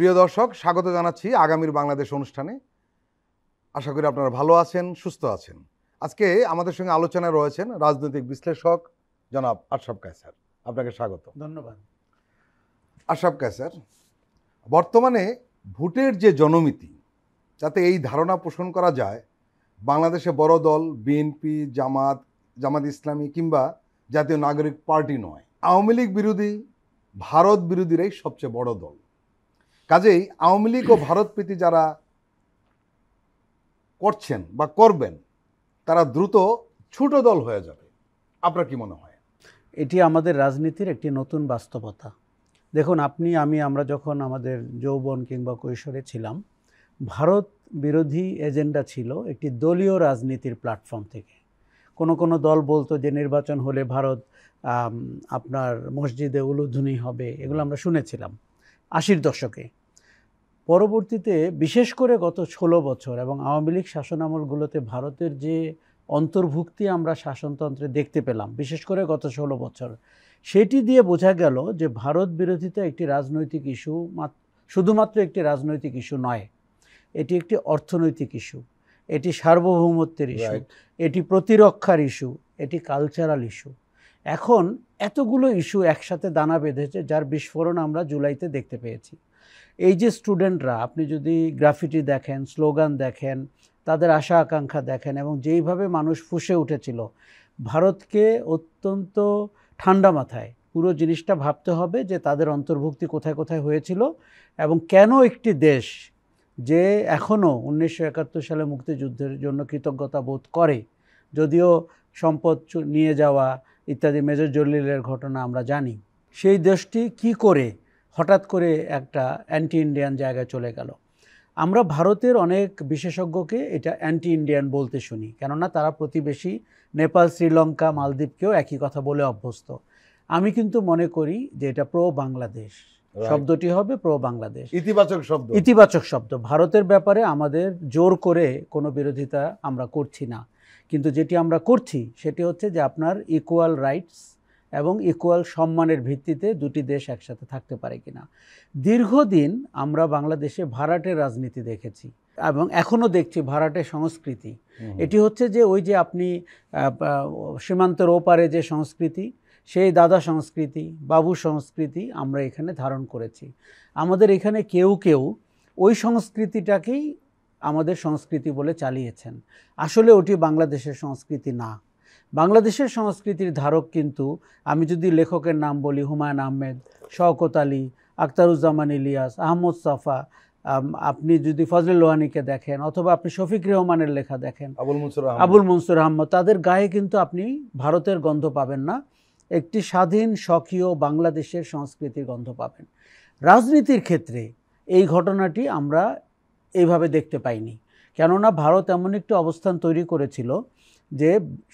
প্রিয় দর্শক, স্বাগত জানাচ্ছি আগামীর বাংলাদেশ অনুষ্ঠানে। আশা করি আপনারা ভালো আছেন, সুস্থ আছেন। আজকে আমাদের সঙ্গে আলোচনায় রয়েছেন রাজনৈতিক বিশ্লেষক জনাব আশরাফ কায়সার। আপনাকে স্বাগত। ধন্যবাদ। আশরাফ কায়সার, বর্তমানে ভোটের যে জনমিতি, যাতে এই ধারণা পোষণ করা যায় বাংলাদেশে বড় দল বিএনপি, জামাত ইসলামী কিংবা জাতীয় নাগরিক পার্টি নয়, আওয়ামী লীগ বিরোধী, ভারত বিরোধীরাই সবচেয়ে বড় দল। কাজেই আওয়ামী লীগ ও ভারত প্রীতি যারা করছেন বা করবেন, তারা দ্রুত ছোট দল হয়ে যাবে। আপনার কি মনে হয়? এটি আমাদের রাজনীতির একটি নতুন বাস্তবতা। দেখুন, আমরা যখন আমাদের যৌবন কিংবা কৈশোরে ছিলাম, ভারত বিরোধী এজেন্ডা ছিল একটি দলীয় রাজনীতির প্ল্যাটফর্ম থেকে। কোনো দল বলতো যে নির্বাচন হলে ভারত আপনার মসজিদে উলুধ্বনি হবে, এগুলো আমরা শুনেছিলাম 80-র দশকে। পরবর্তীতে বিশেষ করে গত 16 বছর এবং আওয়ামী লীগ শাসনামলগুলোতে ভারতের যে অন্তর্ভুক্তি আমরা শাসনতন্ত্রে দেখতে পেলাম, বিশেষ করে গত 16 বছর, সেটি দিয়ে বোঝা গেল যে ভারত বিরোধিতা একটি রাজনৈতিক ইস্যু, শুধুমাত্র একটি রাজনৈতিক ইস্যু নয়, এটি একটি অর্থনৈতিক ইস্যু, এটি সার্বভৌমত্বের ইস্যু, এটি প্রতিরক্ষার ইস্যু, এটি কালচারাল ইস্যু। এখন এতগুলো ইস্যু একসাথে দানা বেঁধেছে, যার বিস্ফোরণ আমরা জুলাইতে দেখতে পেয়েছি। এই যে স্টুডেন্টরা, আপনি যদি গ্রাফিটি দেখেন, স্লোগান দেখেন, তাদের আশা আকাঙ্ক্ষা দেখেন, এবং যেইভাবে মানুষ ফুঁসে উঠেছিল, ভারতকে অত্যন্ত ঠান্ডা মাথায় পুরো জিনিসটা ভাবতে হবে যে তাদের অন্তর্ভুক্তি কোথায় কোথায় হয়েছিল এবং কেন একটি দেশ যে এখনও 1971 সালে মুক্তিযুদ্ধের জন্য কৃতজ্ঞতা বোধ করে, যদিও সম্পদ নিয়ে যাওয়া ইত্যাদি মেজর জলিলের ঘটনা আমরা জানি, সেই দেশটি কি করে হঠাৎ করে একটা অ্যান্টি ইন্ডিয়ান জায়গায় চলে গেল। আমরা ভারতের অনেক বিশেষজ্ঞকে এটা অ্যান্টি ইন্ডিয়ান বলতে শুনি, কেননা তারা প্রতিবেশী নেপাল, শ্রীলঙ্কা, মালদ্বীপকেও একই কথা বলে অভ্যস্ত। আমি কিন্তু মনে করি যে এটা প্রো বাংলাদেশ শব্দটি হবে, প্রো বাংলাদেশ, ইতিবাচক শব্দ। ভারতের ব্যাপারে আমাদের জোর করে কোনো বিরোধিতা আমরা করছি না, কিন্তু যেটি আমরা করছি সেটি হচ্ছে যে আপনার ইকুয়াল রাইটস এবং ইকুয়াল সম্মানের ভিত্তিতে দুটি দেশ একসাথে থাকতে পারে কিনা। দীর্ঘদিন আমরা বাংলাদেশে ভাড়াটের রাজনীতি দেখেছি এবং এখনও দেখছি ভাড়াটের সংস্কৃতি। এটি হচ্ছে যে ওই যে আপনি সীমান্তের ওপারে যে সংস্কৃতি, সেই দাদা সংস্কৃতি, বাবু সংস্কৃতি আমরা এখানে ধারণ করেছি। আমাদের এখানে কেউ কেউ ওই সংস্কৃতিটাকেই আমাদের সংস্কৃতি বলে চালিয়েছেন। আসলে ওটি বাংলাদেশের সংস্কৃতি না। বাংলাদেশের সংস্কৃতির ধারক কিন্তু, আমি যদি লেখকের নাম বলি, হুমায়ুন আহমেদ, শওকত আলী, আখতারুজ্জামান ইলিয়াস, আহমদ সাফা, আপনি যদি ফজলে লোহানীকে দেখেন, অথবা আপনি শফিক রহমানের লেখা দেখেন, আবুল মনসুর আহমদ, তাদের গায়ে কিন্তু আপনি ভারতের গন্ধ পাবেন না, একটি স্বাধীন স্বকীয় বাংলাদেশের সংস্কৃতির গন্ধ পাবেন। রাজনীতির ক্ষেত্রে এই ঘটনাটি আমরা এইভাবে দেখতে পাইনি, কেননা ভারত এমন একটি অবস্থান তৈরি করেছিল যে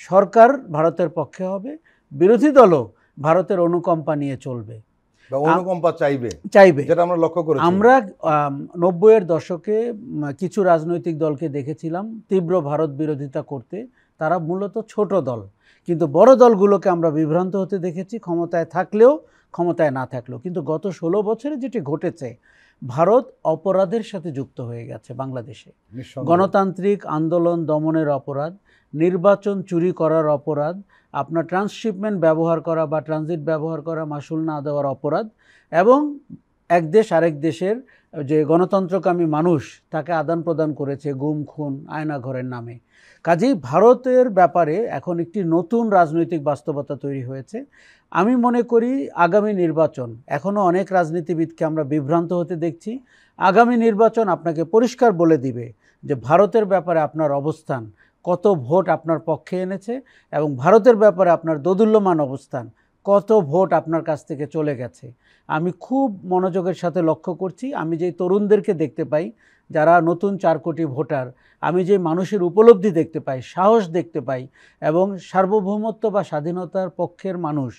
সরকার ভারতের পক্ষে হবে, বিরোধী দলও ভারতের অনুকম্পা নিয়ে চলবে, অনুকম্পা চাইবে, যেটা আমরা লক্ষ্য করেছি। আমরা 90-এর দশকে কিছু রাজনৈতিক দলকে দেখেছিলাম তীব্র ভারত বিরোধিতা করতে। তারা মূলত ছোট দল, কিন্তু বড় দলগুলোকে আমরা বিভ্রান্ত হতে দেখেছি, ক্ষমতায় থাকলেও ক্ষমতায় না থাকলেও। কিন্তু গত 16 বছরে যেটি ঘটেছে, ভারত অপরাধের সাথে যুক্ত হয়ে গেছে বাংলাদেশে। গণতান্ত্রিক আন্দোলন দমনের অপরাধ, নির্বাচন চুরি করার অপরাধ, আপনার ট্রান্সশিপমেন্ট ব্যবহার করা বা ট্রানজিট ব্যবহার করা, মাসুল না দেওয়ার অপরাধ, এবং এক দেশ আরেক দেশের যে গণতন্ত্রকামী মানুষ তাকে আদান প্রদান করেছে গুম, খুন, আয়নাঘরের নামে। কাজেই ভারতের ব্যাপারে এখন একটি নতুন রাজনৈতিক বাস্তবতা তৈরি হয়েছে। আমি মনে করি আগামী নির্বাচন, এখনও অনেক রাজনীতিবিদকে আমরা বিভ্রান্ত হতে দেখছি, আগামী নির্বাচন আপনাকে পরিষ্কার বলে দিবে যে ভারতের ব্যাপারে আপনার অবস্থান কত ভোট আপনার পক্ষে এনেছে, এবং ভারতের ব্যাপারে আপনার দোদুল্যমান অবস্থান কত ভোট আপনার কাছ থেকে চলে গেছে। আমি খুব মনোযোগের সাথে লক্ষ্য করছি। আমি যেই তরুণদেরকে দেখতে পাই, যারা নতুন 4 কোটি ভোটার, আমি যে মানুষের উপলব্ধি দেখতে পাই, সাহস দেখতে পাই, এবং সার্বভৌমত্ব বা স্বাধীনতার পক্ষের মানুষ,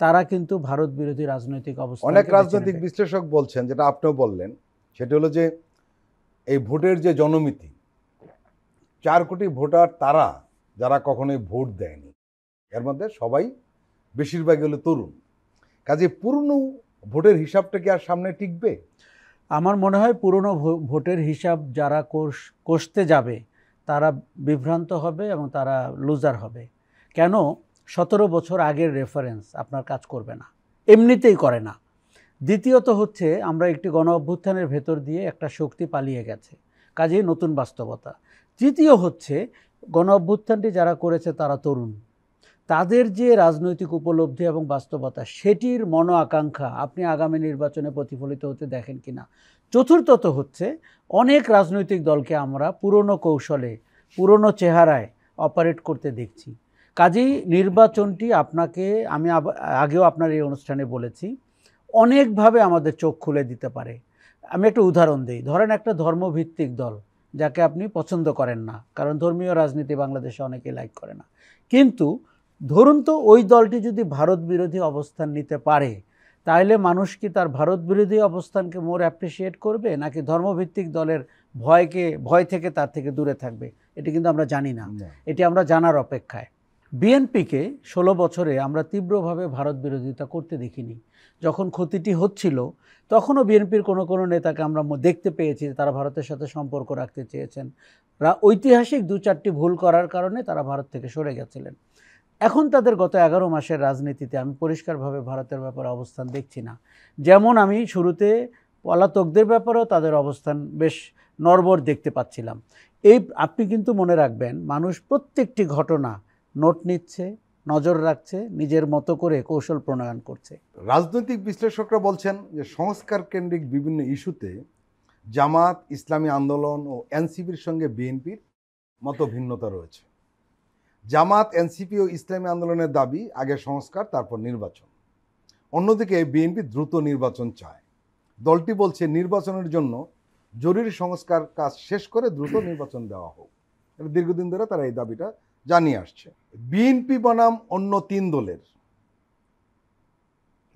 তারা কিন্তু ভারত বিরোধী রাজনৈতিক অবস্থা। অনেক রাজনৈতিক বিশ্লেষক বলছেন, যেটা আপনিও বললেন, সেটা হলো যে এই ভোটের যে জনমিতি, 4 কোটি ভোটার তারা যারা কখনোই ভোট দেয়নি, এর মধ্যে সবাই বেশিরভাগ হলো তরুণ। কাজে পুরনো ভোটের হিসাবটা কি আর সামনে টিকবে? আমার মনে হয় পুরনো ভোটের হিসাব যারা কষতে যাবে তারা বিভ্রান্ত হবে এবং তারা লুজার হবে। কেন? 17 বছর আগের রেফারেন্স আপনার কাজ করবে না, এমনিতেই করে না। দ্বিতীয়ত হচ্ছে আমরা একটি গণ অভ্যুত্থানের ভেতর দিয়ে একটা শক্তি পালিয়ে গেছে, কাজেই নতুন বাস্তবতা। তৃতীয় হচ্ছে গণ অভ্যুত্থানটি যারা করেছে তারা তরুণ, তাদের যে রাজনৈতিক উপলব্ধি এবং বাস্তবতা সেটির মন আকাঙ্ক্ষা আপনি আগামী নির্বাচনে প্রতিফলিত হতে দেখেন কিনা। চতুর্থত হচ্ছে অনেক রাজনৈতিক দলকে আমরা পুরনো কৌশলে পুরনো চেহারায় অপারেট করতে দেখছি। কাজেই নির্বাচনটি আপনাকে, আমি আগেও আপনার এই অনুষ্ঠানে বলেছি, অনেকভাবে আমাদের চোখ খুলে দিতে পারে। আমি একটা উদাহরণ দিই। ধরেন একটা ধর্মভিত্তিক দল যাকে আপনি পছন্দ করেন না, কারণ ধর্মীয় রাজনীতি বাংলাদেশে অনেকে লাইক করে না, কিন্তু ধরুন তো ওই দলটি যদি ভারত বিরোধী অবস্থান নিতে পারে, তাহলে মানুষ কি তার ভারত বিরোধী অবস্থানকে মোর অ্যাপ্রিসিয়েট করবে, নাকি ধর্মভিত্তিক দলের ভয় থেকে তার থেকে দূরে থাকবে? এটি কিন্তু আমরা জানি না, এটি আমরা জানার অপেক্ষায়। বিএনপিকে 16 বছরে আমরা তীব্রভাবে ভারত বিরোধিতা করতে দেখিনি। যখন ক্ষতিটি হচ্ছিল তখনও বিএনপির কোনো কোনো নেতাকে আমরা দেখতে পেয়েছি তারা ভারতের সাথে সম্পর্ক রাখতে চেয়েছেন। ঐতিহাসিক 2-4টি ভুল করার কারণে তারা ভারত থেকে সরে গেছিলেন। এখন তাদের গত 11 মাসের রাজনীতিতে আমি পরিষ্কারভাবে ভারতের ব্যাপারে অবস্থান দেখছি না। যেমন আমি শুরুতে পলাতকদের ব্যাপারেও তাদের অবস্থান বেশ নড়বড় দেখতে পাচ্ছিলাম। আপনি কিন্তু মনে রাখবেন, মানুষ প্রত্যেকটি ঘটনা নোট নিচ্ছে, নজর রাখছে, নিজের মতো করে কৌশল প্রণয়ন করছে। রাজনৈতিক বিশ্লেষকরা বলছেন যে সংস্কার কেন্দ্রিক বিভিন্ন ইস্যুতে জামাত, ইসলামী আন্দোলন ও এনসিপির সঙ্গে বিএনপির মত ভিন্নতা রয়েছে। জামাত, এনসিপি ও ইসলামী আন্দোলনের দাবি আগে সংস্কার তারপর নির্বাচন। অন্যদিকে বিএনপি দ্রুত নির্বাচন চায়। দলটি বলছে নির্বাচনের জন্য জরুরি সংস্কার কাজ শেষ করে দ্রুত নির্বাচন দেওয়া হোক। দীর্ঘদিন ধরে তারা এই দাবিটা জানিয়ে আসছে। বিএনপি বনাম অন্য 3 দলের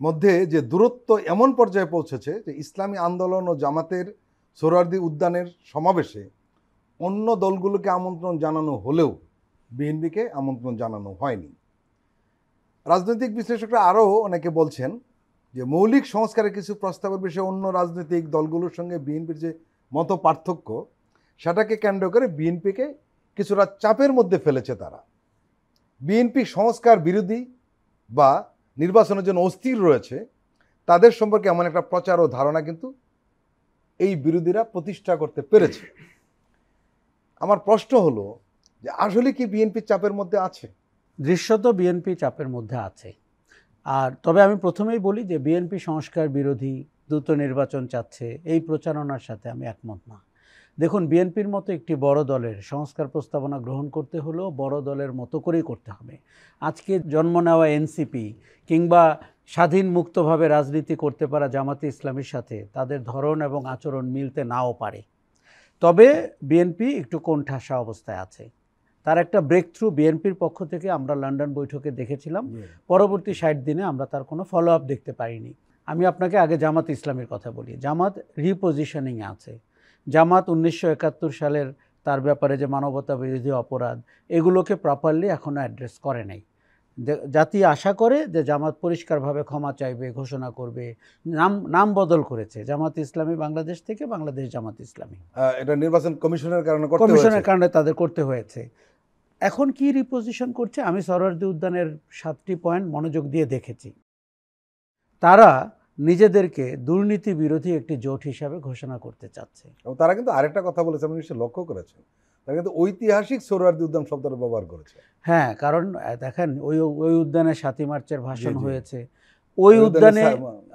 মধ্যে যে দূরত্ব এমন পর্যায়ে পৌঁছেছে যে ইসলামী আন্দোলন ও জামাতের সোহরাওয়ার্দী উদ্যানের সমাবেশে অন্য দলগুলোকে আমন্ত্রণ জানানো হলেও বিএনপিকে আমন্ত্রণ জানানো হয়নি। রাজনৈতিক বিশ্লেষকরা আরও অনেকে বলছেন যে মৌলিক সংস্কারের কিছু প্রস্তাবের বিষয়ে অন্য রাজনৈতিক দলগুলোর সঙ্গে বিএনপির যে মত পার্থক্য, সেটাকে কেন্দ্র করে বিএনপিকে কিছুটা চাপের মধ্যে ফেলেছে তারা। বিএনপি সংস্কার বিরোধী বা নির্বাচনের জন্য অস্থির রয়েছে, তাদের সম্পর্কে এমন একটা প্রচার ও ধারণা কিন্তু এই বিরোধীরা প্রতিষ্ঠা করতে পেরেছে। আমার প্রশ্ন হলো যে আসলে কি বিএনপি চাপের মধ্যে আছে? দৃশ্যত বিএনপি চাপের মধ্যে আছে। আর তবে আমি প্রথমেই বলি যে বিএনপি সংস্কার বিরোধী, দ্রুত নির্বাচন চাচ্ছে, এই প্রচারণার সাথে আমি একমত না। দেখুন, বিএনপির মতো একটি বড় দলের সংস্কার প্রস্তাবনা গ্রহণ করতে হলেও বড় দলের মতো করেই করতে হবে। আজকে জন্ম নেওয়া এনসিপি কিংবা স্বাধীন মুক্তভাবে রাজনীতি করতে পারা জামাতে ইসলামীর সাথে তাদের ধরন এবং আচরণ মিলতে নাও পারে। তবে বিএনপি একটু কোণঠাসা অবস্থায় আছে। তার একটা ব্রেক থ্রু বিএনপির পক্ষ থেকে আমরা লন্ডন বৈঠকে দেখেছিলাম, পরবর্তী 60 দিনে আমরা তার কোনো ফলো আপ দেখতে পারিনি। আমি আপনাকে আগে জামাত ইসলামীর কথা বলি। জামাত রিপোজিশনিংয়ে আছে। জামাত 1971 সালের তার ব্যাপারে যে মানবতা বিরোধী অপরাধ, এগুলোকে প্রপারলি এখনও অ্যাড্রেস করে নাই। জাতি আশা করে যে জামাত পরিষ্কারভাবে ক্ষমা চাইবে, ঘোষণা করবে। নাম বদল করেছে, জামাত ইসলামী বাংলাদেশ থেকে বাংলাদেশ জামাত ইসলামী। এটা নির্বাচন কমিশনের কারণে তাদের করতে হয়েছে। এখন কি রিপোজিশন করছে, আমি সোহরাওয়ার্দী উদ্যানের 7টি পয়েন্ট মনোযোগ দিয়ে দেখেছি। তারা নিজেদেরকে দুর্নীতি বিরোধী একটি জোট হিসাবে ঘোষণা করতে চাচ্ছে। এবং তারা কিন্তু আরেকটা কথা বলেছে, আপনি নিশ্চয়ই লক্ষ্য করেছেন, তারা কিন্তু ঐতিহাসিক সোহরাওয়ার্দী উদ্যান শব্দটা ব্যবহার করেছে। হ্যাঁ, কারণ দেখেন ওই উদ্যানে 7ই মার্চের ভাষণ হয়েছে, ওই উদ্যানে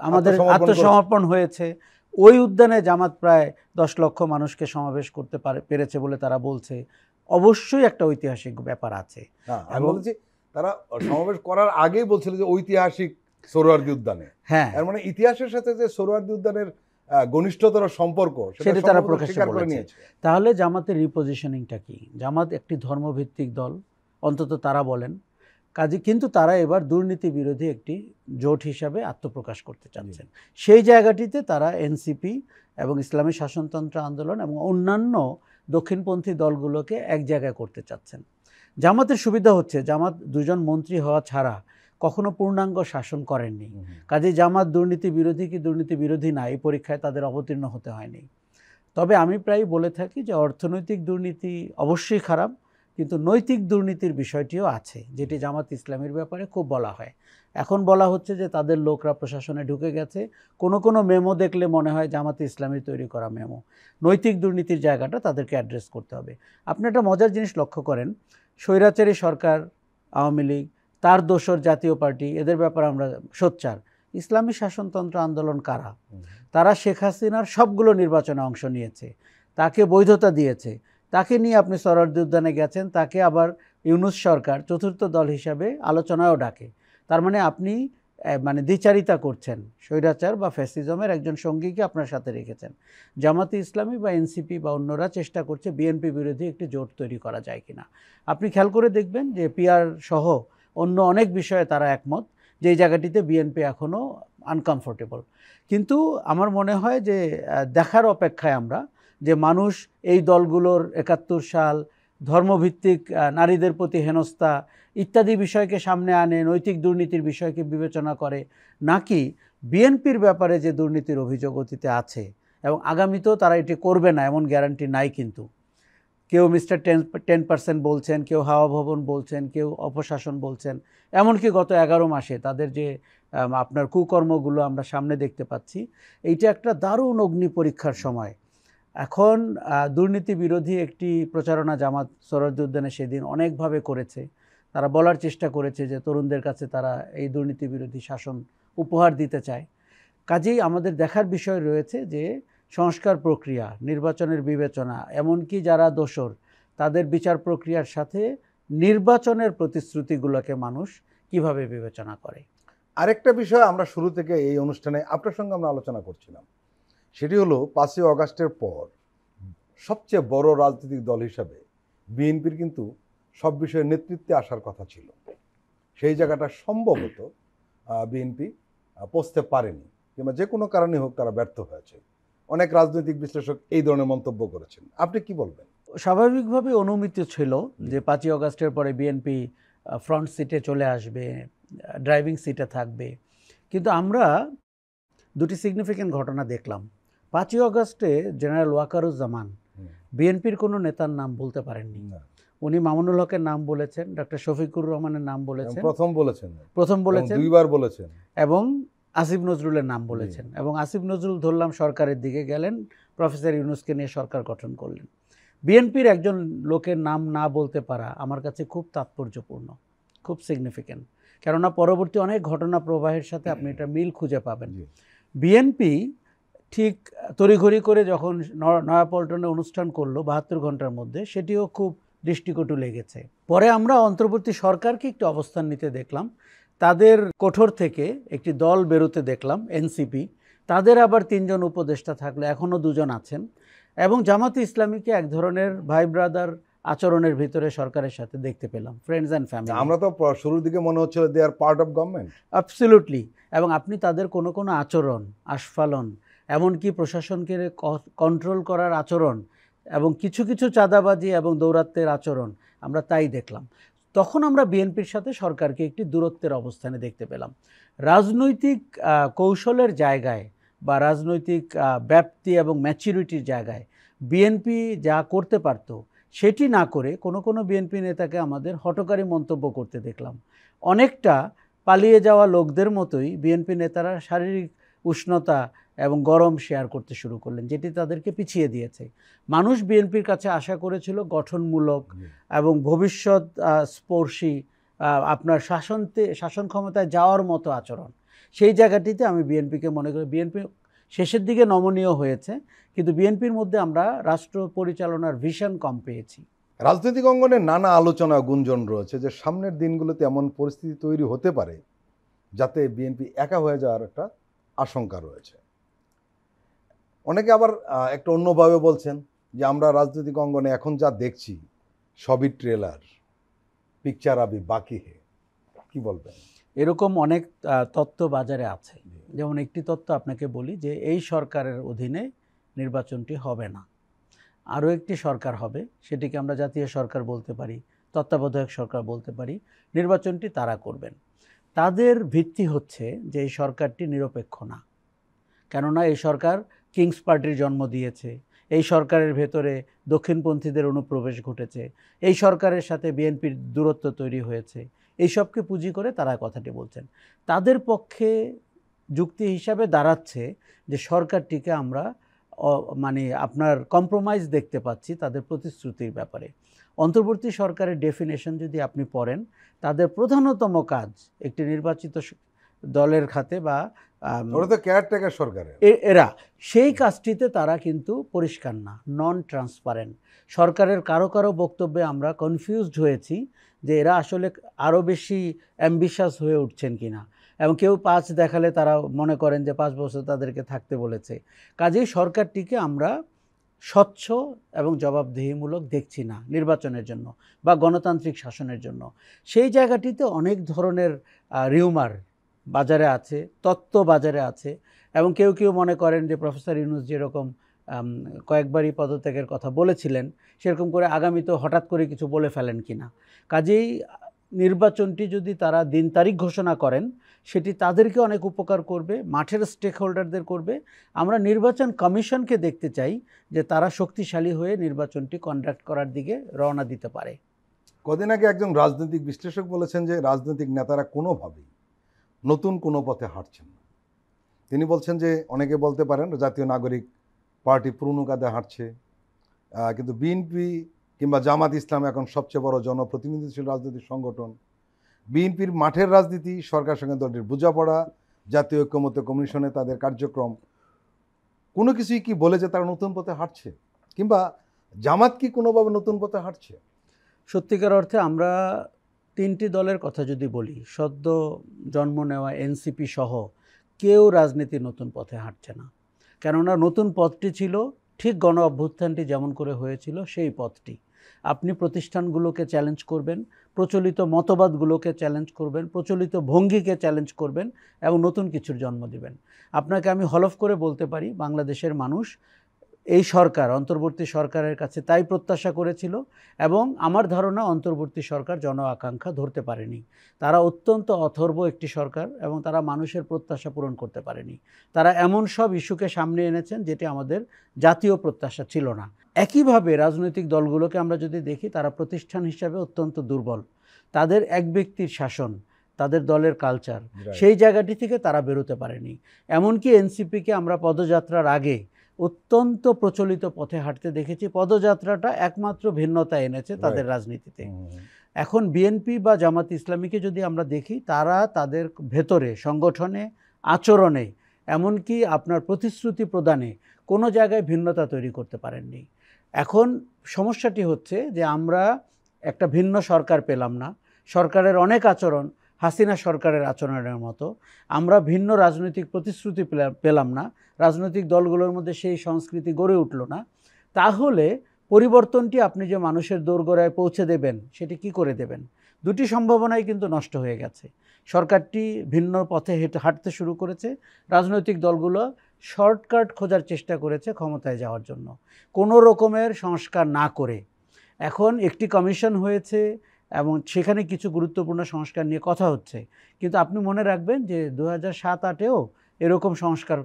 আমাদের আত্মসমর্পণ হয়েছে, ওই উদ্যানে জামাত প্রায় 10 লক্ষ মানুষকে সমাবেশ করতে পেরেছে বলে তারা বলছে। অবশ্যই একটা ঐতিহাসিক ব্যাপার আছে। আমি বলছি তারা সমাবেশ করার আগেই বলছিল যে ঐতিহাসিক সোহরাওয়ার্দী উদ্যানে। হ্যাঁ, এর মানে ইতিহাসের সাথে যে সোহরাওয়ার্দী উদ্যানের ঘনিষ্ঠতর সম্পর্ক সেটা তারা প্রকাশ করে নিয়েছে। তাহলে জামাতের রিপোজিশনিংটা কি? জামাত একটি ধর্মভিত্তিক দল, অন্তত তারা বলেন। কাজে কিন্তু তারা এবার দুর্নীতি বিরোধী একটি জোট হিসাবে আত্মপ্রকাশ করতে চাচ্ছেন। সেই জায়গাটিতে তারা এনসিপি এবং ইসলামী শাসনতন্ত্র আন্দোলন এবং অন্যান্য দক্ষিণপন্থী দলগুলোকে এক জায়গায় করতে চাচ্ছেন। জামাতের সুবিধা হচ্ছে জামাত 2জন মন্ত্রী হওয়া ছাড়া কখনো পূর্ণাঙ্গ শাসন করেননি। কাজেই জামাত দুর্নীতি বিরোধী কি দুর্নীতি বিরোধী না, এই পরীক্ষায় তাদের অবতীর্ণ হতে হয়নি। তবে আমি প্রায় বলে থাকি যে অর্থনৈতিক দুর্নীতি অবশ্যই খারাপ, কিন্তু নৈতিক দুর্নীতির বিষয়টিও আছে, যেটি জামাত ইসলামীর ব্যাপারে খুব বলা হয়। এখন বলা হচ্ছে যে তাদের লোকরা প্রশাসনে ঢুকে গেছে, কোনো মেমো দেখলে মনে হয় জামাত ইসলামীর তৈরি করা মেমো। নৈতিক দুর্নীতির জায়গাটা তাদেরকে অ্যাড্রেস করতে হবে। আপনি একটা মজার জিনিস লক্ষ্য করেন, স্বৈরাচারী সরকার, আওয়ামী লীগ, তার দোসর জাতীয় পার্টি, এদের ব্যাপারে আমরা সোচ্চার। ইসলামী শাসনতন্ত্র আন্দোলন কারা? তারা শেখ হাসিনার সবগুলো নির্বাচনে অংশ নিয়েছে, তাকে বৈধতা দিয়েছে, তাকে নিয়ে আপনি সোহরাওয়ার্দী উদ্যানে গেছেন, তাকে আবার ইউনূস সরকার চতুর্থ দল হিসাবে আলোচনায়ও ডাকে। তার মানে আপনি দ্বিচারিতা করছেন, স্বৈরাচার বা ফ্যাসিজমের একজন সঙ্গীকে আপনার সাথে রেখেছেন। জামাতে ইসলামী বা এনসিপি বা অন্যরা চেষ্টা করছে বিএনপি বিরোধী একটি জোট তৈরি করা যায় কিনা। আপনি খেয়াল করে দেখবেন যে পিআর সহ অন্য অনেক বিষয়ে তারা একমত, যে এই জায়গাটিতে বিএনপি এখনও আনকমফোর্টেবল। কিন্তু আমার মনে হয় যে দেখার অপেক্ষায় আমরা, যে মানুষ এই দলগুলোর ৭১ সাল, ধর্মভিত্তিক নারীদের প্রতি হেনস্থা ইত্যাদি বিষয়কে সামনে আনে, নৈতিক দুর্নীতির বিষয়কে বিবেচনা করে, নাকি বিএনপির ব্যাপারে যে দুর্নীতির অভিযোগ অতীতে আছে এবং আগামীতেও তারা এটি করবে না এমন গ্যারান্টি নাই। কিন্তু কেউ মিস্টার 10% বলছেন, কেউ হাওয়া ভবন বলছেন, কেউ অপশাসন বলছেন। এমনকি গত 11 মাসে তাদের যে আপনার কুকর্মগুলো আমরা সামনে দেখতে পাচ্ছি, এইটা একটা দারুণ অগ্নি পরীক্ষার সময়। এখন দুর্নীতি বিরোধী একটি প্রচারণা জামাত সোহরাওয়ার্দী উদ্যানে সেদিন অনেকভাবে করেছে। তারা বলার চেষ্টা করেছে যে তরুণদের কাছে তারা এই দুর্নীতি বিরোধী শাসন উপহার দিতে চায়। কাজেই আমাদের দেখার বিষয় রয়েছে যে সংস্কার প্রক্রিয়া, নির্বাচনের বিবেচনা, এমনকি যারা দোষর তাদের বিচার প্রক্রিয়ার সাথে নির্বাচনের প্রতিশ্রুতিগুলোকে মানুষ কিভাবে বিবেচনা করে। আরেকটা বিষয় আমরা শুরু থেকে এই অনুষ্ঠানে আপনার সঙ্গে আমরা আলোচনা করছিলাম, সেটি হলো 5ই অগাস্টের পর সবচেয়ে বড় রাজনৈতিক দল হিসাবে বিএনপির কিন্তু সব বিষয়ে নেতৃত্বে আসার কথা ছিল। সেই জায়গাটা সম্ভবত বিএনপি পৌঁছতে পারেনি, কিংবা যে কোনো কারণে হোক তারা ব্যর্থ হয়েছে। অনেক রাজনৈতিক বিশ্লেষক এই ধরনের মন্তব্য করেছেন, আপনি কি বলবেন? স্বাভাবিকভাবে অনুমিত ছিল যে 5ই অগাস্টের পরে বিএনপি ফ্রন্ট সিটে চলে আসবে, ড্রাইভিং সিটে থাকবে। কিন্তু আমরা দুটি সিগনিফিক্যান্ট ঘটনা দেখলাম। 5ই অগাস্টে জেনারেল ওয়াকারুজ্জামান বিএনপির কোনো নেতার নাম বলতে পারেননি। উনি মামুনুল হকের নাম বলেছেন, ডক্টর শফিকুর রহমানের নাম বলেছেন, প্রথম বলেছেন, দুইবার বলেছেন, এবং আসিফ নজরুলের নাম বলেছেন। এবং আসিফ নজরুল ধরলাম সরকারের দিকে গেলেন, প্রফেসর ইউনূসকে নিয়ে সরকার গঠন করলেন। বিএনপির একজন লোকের নাম না বলতে পারা আমার কাছে খুব তাৎপর্যপূর্ণ, খুব সিগনিফিক্যান্ট। কেননা পরবর্তী অনেক ঘটনা প্রবাহের সাথে আপনি এটা মিল খুঁজে পাবেন। বিএনপি ঠিক তড়িঘড়ি করে যখন নয়াপল্টনে অনুষ্ঠান করলো 72 ঘন্টার মধ্যে, সেটিও খুব দৃষ্টিকটু লেগেছে। পরে আমরা অন্তর্বর্তী সরকারকে একটু অবস্থান নিতে দেখলাম, তাদের কোঠর থেকে একটি দল বেরোতে দেখলাম, এনসিপি। তাদের আবার 3 জন উপদেষ্টা থাকলে এখনও 2 জন আছেন, এবং জামাতে ইসলামীকে এক ধরনের ভাই ব্রাদার আচরণের ভিতরে সরকারের সাথে দেখতে পেলাম, ফ্রেন্ডস অ্যান্ড ফ্যামিলি। আমরা তো শুরুর দিকে মনে হচ্ছিল দে আর পার্ট অফ গভর্নমেন্ট। অ্যাবসলিউটলি। এবং আপনি তাদের কোনো আচরণ, আস্ফালন, এমনকি প্রশাসনকে কন্ট্রোল করার আচরণ, এবং কিছু কিছু চাঁদাবাজি এবং দৌরাত্ম্যের আচরণ, আমরা তাই দেখলাম। তখন আমরা বিএনপির সাথে সরকারকে একটি দূরত্বের অবস্থানে দেখতে পেলাম। রাজনৈতিক কৌশলের জায়গায় বা রাজনৈতিক ব্যাপ্তি এবং ম্যাচুরিটির জায়গায় বিএনপি যা করতে পারত সেটি না করে কোনো বিএনপি নেতাকে আমাদের হঠকারী মন্তব্য করতে দেখলাম। অনেকটা পালিয়ে যাওয়া লোকদের মতোই বিএনপি নেতারা শারীরিক উষ্ণতা এবং গরম শেয়ার করতে শুরু করলেন, যেটি তাদেরকে পিছিয়ে দিয়েছে। মানুষ বিএনপির কাছে আশা করেছিল গঠনমূলক এবং ভবিষ্যৎ স্পর্শী, আপনার শাসন ক্ষমতায় যাওয়ার মতো আচরণ। সেই জায়গাটিতে আমি বিএনপিকে মনে করি বিএনপি শেষের দিকে নমনীয় হয়েছে, কিন্তু বিএনপির মধ্যে আমরা রাষ্ট্র পরিচালনার ভিশন কম পেয়েছি। রাজনৈতিক অঙ্গনে নানা আলোচনা গুঞ্জন রয়েছে যে সামনের দিনগুলোতে এমন পরিস্থিতি তৈরি হতে পারে যাতে বিএনপি একা হয়ে যাওয়ার একটা আশঙ্কা রয়েছে। অনেকে আবার একটা অন্যভাবে বলছেন যে আমরা রাজনৈতিক অঙ্গনে এখন যা দেখছি সবই ট্রেলার, পিকচার আবি বাকি হে। কি বলবেন? এরকম অনেক তত্ত্ব বাজারে আছে। যেমন একটি তত্ত্ব আপনাকে বলি যে এই সরকারের অধীনে নির্বাচনটি হবে না, আরও একটি সরকার হবে, সেটিকে আমরা জাতীয় সরকার বলতে পারি, তত্ত্বাবধায়ক সরকার বলতে পারি, নির্বাচনটি তারা করবেন। তাদের ভিত্তি হচ্ছে যে এই সরকারটি নিরপেক্ষ না। কেননা এই সরকার কিংস পার্টির জন্ম দিয়েছে, এই সরকারের ভেতরে দক্ষিণপন্থীদের অনুপ্রবেশ ঘটেছে, এই সরকারের সাথে বিএনপির দূরত্ব তৈরি হয়েছে, এইসবকে পুঁজি করে তারা কথাটি বলছেন। তাদের পক্ষে যুক্তি হিসাবে দাঁড়াচ্ছে যে সরকারটিকে আমরা মানে আপনার কম্প্রোমাইজ দেখতে পাচ্ছি তাদের প্রতিশ্রুতির ব্যাপারে। অন্তর্বর্তী সরকারের ডেফিনেশন যদি আপনি পড়েন, তাদের প্রধানতম কাজ একটি নির্বাচিত দলের খাতে বা ওরা তো কেয়ারটেকার সরকারের এরা সেই কাজটিতে তারা কিন্তু পরিষ্কার না, নন ট্রান্সপারেন্ট। সরকারের কারো কারো বক্তব্যে আমরা কনফিউজড হয়েছি যে এরা আসলে আরও বেশি অ্যাম্বিশাস হয়ে উঠছেন কিনা, এবং কেউ 5 দেখালে তারা মনে করেন যে 5 বছর তাদেরকে থাকতে বলেছে। কাজেই সরকারটিকে আমরা স্বচ্ছ এবং জবাবদিহিমূলক দেখছি না নির্বাচনের জন্য বা গণতান্ত্রিক শাসনের জন্য। সেই জায়গাটিতে অনেক ধরনের রিউমার বাজারে আছে, তত্ত্ব বাজারে আছে, এবং কেউ কেউ মনে করেন যে প্রফেসর ইউনূস যেরকম কয়েকবারই পদত্যাগের কথা বলেছিলেন, সেরকম করে আগামীতেও হঠাৎ করে কিছু বলে ফেলেন কিনা। কাজেই নির্বাচনটি যদি তারা দিন তারিখ ঘোষণা করেন, সেটি তাদেরকে অনেক উপকার করবে, মাঠের স্টেক হোল্ডারদের করবে। আমরা নির্বাচন কমিশনকে দেখতে চাই যে তারা শক্তিশালী হয়ে নির্বাচনটি কন্ডাক্ট করার দিকে রওনা দিতে পারে। কদিন আগে একজন রাজনৈতিক বিশ্লেষক বলেছেন যে রাজনৈতিক নেতারা কোনোভাবেই নতুন কোনো পথে হাঁটছেন না। তিনি বলছেন যে অনেকে বলতে পারেন জাতীয় নাগরিক পার্টি পুরনো কাঁধে হাঁটছে, কিন্তু বিএনপি কিংবা জামাত ইসলাম এখন সবচেয়ে বড় জনপ্রতিনিধিশীল রাজনৈতিক সংগঠন। বিএনপির মাঠের রাজনীতি, সরকার সঙ্গে দলটির বোঝাপড়া, জাতীয় ঐক্যমত্য কমিশনে তাদের কার্যক্রম, কোনো কিছুই কি বলে যে তারা নতুন পথে হাঁটছে, কিংবা জামাত কি কোনোভাবে নতুন পথে হাঁটছে? সত্যিকার অর্থে আমরা 3টি দলের কথা যদি বলি, সদ্য জন্ম নেওয়া এনসিপি সহ কেউ রাজনীতির নতুন পথে হাঁটছে না। কেননা নতুন পথটি ছিল ঠিক গণ অভ্যুত্থানটি যেমন করে হয়েছিল সেই পথটি। আপনি প্রতিষ্ঠানগুলোকে চ্যালেঞ্জ করবেন, প্রচলিত মতবাদগুলোকে চ্যালেঞ্জ করবেন, প্রচলিত ভঙ্গিকে চ্যালেঞ্জ করবেন এবং নতুন কিছুর জন্ম দিবেন। আপনাকে আমি হলফ করে বলতে পারি, বাংলাদেশের মানুষ এই সরকার, অন্তর্বর্তী সরকারের কাছে তাই প্রত্যাশা করেছিল, এবং আমার ধারণা অন্তর্বর্তী সরকার জন আকাঙ্ক্ষা ধরতে পারেনি। তারা অত্যন্ত অথর্ব একটি সরকার এবং তারা মানুষের প্রত্যাশা পূরণ করতে পারেনি। তারা এমন সব ইস্যুকে সামনে এনেছেন যেটি আমাদের জাতীয় প্রত্যাশা ছিল না। একইভাবে রাজনৈতিক দলগুলোকে আমরা যদি দেখি, তারা প্রতিষ্ঠান হিসাবে অত্যন্ত দুর্বল। তাদের এক ব্যক্তির শাসন, তাদের দলের কালচার, সেই জায়গাটি থেকে তারা বেরোতে পারেনি। এমনকি এনসিপিকে আমরা পদযাত্রার আগে অত্যন্ত প্রচলিত পথে হাঁটতে দেখেছি। পদযাত্রাটা একমাত্র ভিন্নতা এনেছে তাদের রাজনীতিতে। এখন বিএনপি বা জামাত ইসলামীকে যদি আমরা দেখি, তারা তাদের ভেতরে, সংগঠনে, আচরণে, এমনকি আপনার প্রতিশ্রুতি প্রদানে কোনো জায়গায় ভিন্নতা তৈরি করতে পারেননি। এখন সমস্যাটি হচ্ছে যে আমরা একটা ভিন্ন সরকার পেলাম না। সরকারের অনেক আচরণ হাসিনা সরকারের আচরণের মতো। আমরা ভিন্ন রাজনৈতিক প্রতিশ্রুতি পেলাম না, রাজনৈতিক দলগুলোর মধ্যে সেই সংস্কৃতি গড়ে উঠল না। তাহলে পরিবর্তনটি আপনি যে মানুষের দোরগোড়ায় পৌঁছে দেবেন, সেটি কি করে দেবেন? দুটি সম্ভাবনাই কিন্তু নষ্ট হয়ে গেছে। সরকারটি ভিন্ন পথে হাঁটতে শুরু করেছে, রাজনৈতিক দলগুলো শর্টকাট খোঁজার চেষ্টা করেছে ক্ষমতায় যাওয়ার জন্য, কোনো রকমের সংস্কার না করে। এখন একটি কমিশন হয়েছে এবং সেখানে কিছু গুরুত্বপূর্ণ সংস্কার নিয়ে কথা হচ্ছে, কিন্তু আপনি মনে রাখবেন যে 2007-08-এও এরকম সংস্কার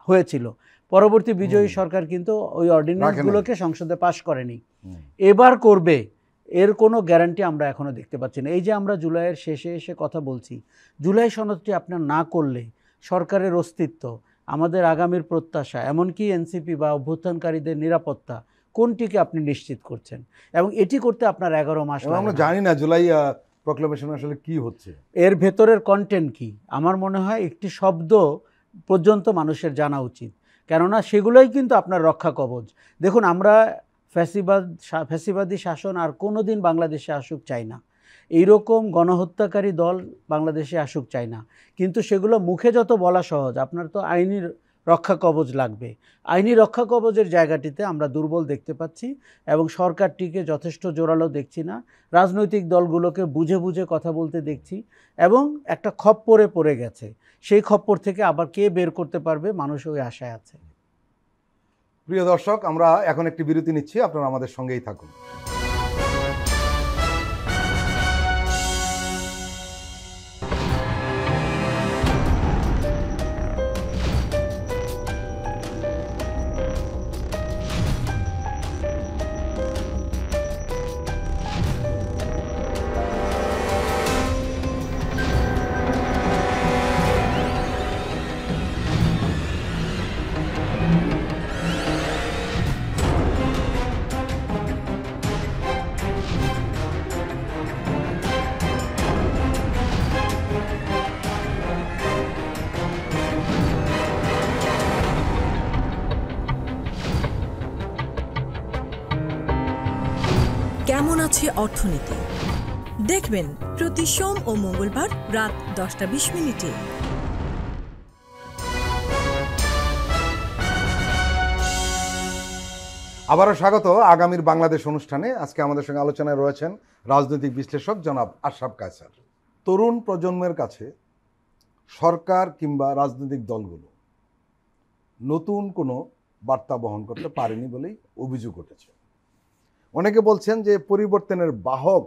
হয়েছিল। পরবর্তী বিজয়ী সরকার কিন্তু ওই অর্ডিন্যান্সগুলোকে সংসদে পাশ করেনি। এবার করবে, এর কোনো গ্যারান্টি আমরা এখনও দেখতে পাচ্ছি না। এই যে আমরা জুলাইয়ের শেষে এসে কথা বলছি, জুলাই সনদটি আপনার না করলে সরকারের অস্তিত্ব, আমাদের আগামীর প্রত্যাশা, এমনকি এনসিপি বা অভ্যুত্থানকারীদের নিরাপত্তা, কোনটিকে আপনি নিশ্চিত করছেন? এবং এটি করতে আপনার 11 মাস। আমরা জানি না জুলাই প্রক্লেমেশন আসলে কি হচ্ছে, এর ভেতরের কন্টেন্ট কি। আমার মনে হয় একটি শব্দ পর্যন্ত মানুষের জানা উচিত, কেননা সেগুলোই কিন্তু আপনার রক্ষা কবচ। দেখুন, আমরা ফ্যাসিবাদী শাসন আর কোনো দিন বাংলাদেশে আসুক চাই না, এইরকম গণহত্যাকারী দল বাংলাদেশে আসুক চাই না, কিন্তু সেগুলো মুখে যত বলা সহজ, আপনার তো আইনি রক্ষা কবচ লাগবে। আইনি রক্ষা কবচের জায়গাটিতে আমরা দুর্বল দেখতে পাচ্ছি এবং সরকারটিকে যথেষ্ট জোরালো দেখছি না। রাজনৈতিক দলগুলোকে বুঝে বুঝে কথা বলতে দেখছি এবং একটা খপ্পরে পড়ে গেছে। সেই খপ্পর থেকে আবার কে বের করতে পারবে, মানুষ ওই আশায় আছে। প্রিয় দর্শক, আমরা এখন একটি বিরতি নিচ্ছি, আপনারা আমাদের সঙ্গেই থাকুন। কেমন আছে অর্থনীতি দেখবেন প্রতি সোম ও মঙ্গলবার রাত 10:20 আবারও স্বাগত আগামীর বাংলাদেশ অনুষ্ঠানে। আজকে আমাদের সঙ্গে আলোচনায় রয়েছেন রাজনৈতিক বিশ্লেষক জনাব আশরাফ কায়সার। তরুণ প্রজন্মের কাছে সরকার কিংবা রাজনৈতিক দলগুলো নতুন কোনো বার্তা বহন করতে পারেনি বলেই অভিযোগ উঠেছে। অনেকে বলছেন যে পরিবর্তনের বাহক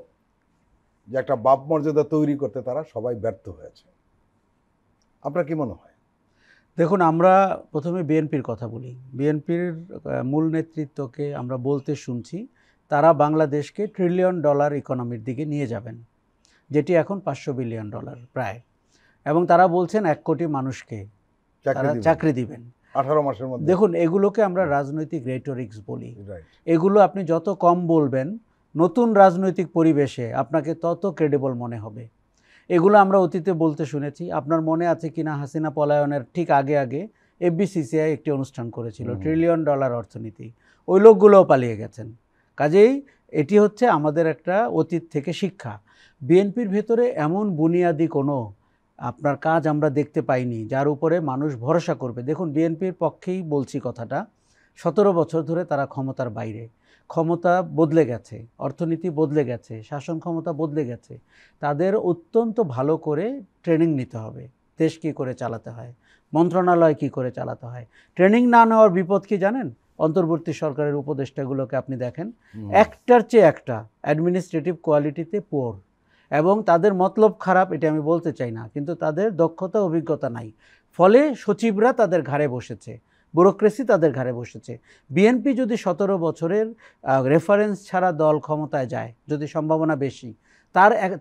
যে একটা বাপ মর্যাদা তৈরি করতে তারা সবাই ব্যর্থ হয়েছে। আপনার কি মনে হয়? দেখুন, আমরা প্রথমে বিএনপির কথা বলি। বিএনপির মূল নেতৃত্বকে আমরা বলতে শুনছি তারা বাংলাদেশকে $1 ট্রিলিয়ন ইকোনমির দিকে নিয়ে যাবেন, যেটি এখন $500 বিলিয়ন প্রায়, এবং তারা বলছেন 1 কোটি মানুষকে তারা চাকরি দিবেন 18 মাসের মধ্যে। দেখুন, এগুলোকে আমরা রাজনৈতিক রেটোরিক্স বলি। এগুলো আপনি যত কম বলবেন নতুন রাজনৈতিক পরিবেশে আপনাকে তত ক্রেডিবল মনে হবে। এগুলো আমরা অতীতে বলতে শুনেছি। আপনার মনে আছে কিনা, হাসিনা পলায়নের ঠিক আগে আগে FBCCI একটি অনুষ্ঠান করেছিল, $1 ট্রিলিয়ন অর্থনীতি। ওই লোকগুলোও পালিয়ে গেছেন। কাজেই এটি হচ্ছে আমাদের একটা অতীত থেকে শিক্ষা। বিএনপির ভেতরে এমন বুনিয়াদি কোনো আপনার কাজ আমরা দেখতে পাইনি যার উপরে মানুষ ভরসা করবে। দেখুন, বিএনপির পক্ষেই বলছি কথাটা, 17 বছর ধরে তারা ক্ষমতার বাইরে। ক্ষমতা বদলে গেছে, অর্থনীতি বদলে গেছে, শাসন ক্ষমতা বদলে গেছে। তাদের অত্যন্ত ভালো করে ট্রেনিং নিতে হবে, দেশ কী করে চালাতে হয়, মন্ত্রণালয় কী করে চালাতে হয়। ট্রেনিং না নেওয়ার বিপদ কি জানেন? অন্তর্বর্তী সরকারের উপদেষ্টাগুলোকে আপনি দেখেন, একটার চেয়ে একটা অ্যাডমিনিস্ট্রেটিভ কোয়ালিটিতে পুয়ার, এবং তাদের মতলব খারাপ এটা আমি বলতে চাই না, কিন্তু তাদের দক্ষতা অভিজ্ঞতা নাই। ফলে সচিবরা তাদের ঘাড়ে বসেছে, ব্যুরোক্রেসি তাদের ঘাড়ে বসেছে। বিএনপি যদি 17 বছরের রেফারেন্স ছাড়া দল ক্ষমতায় যায়, যদি সম্ভাবনা বেশি,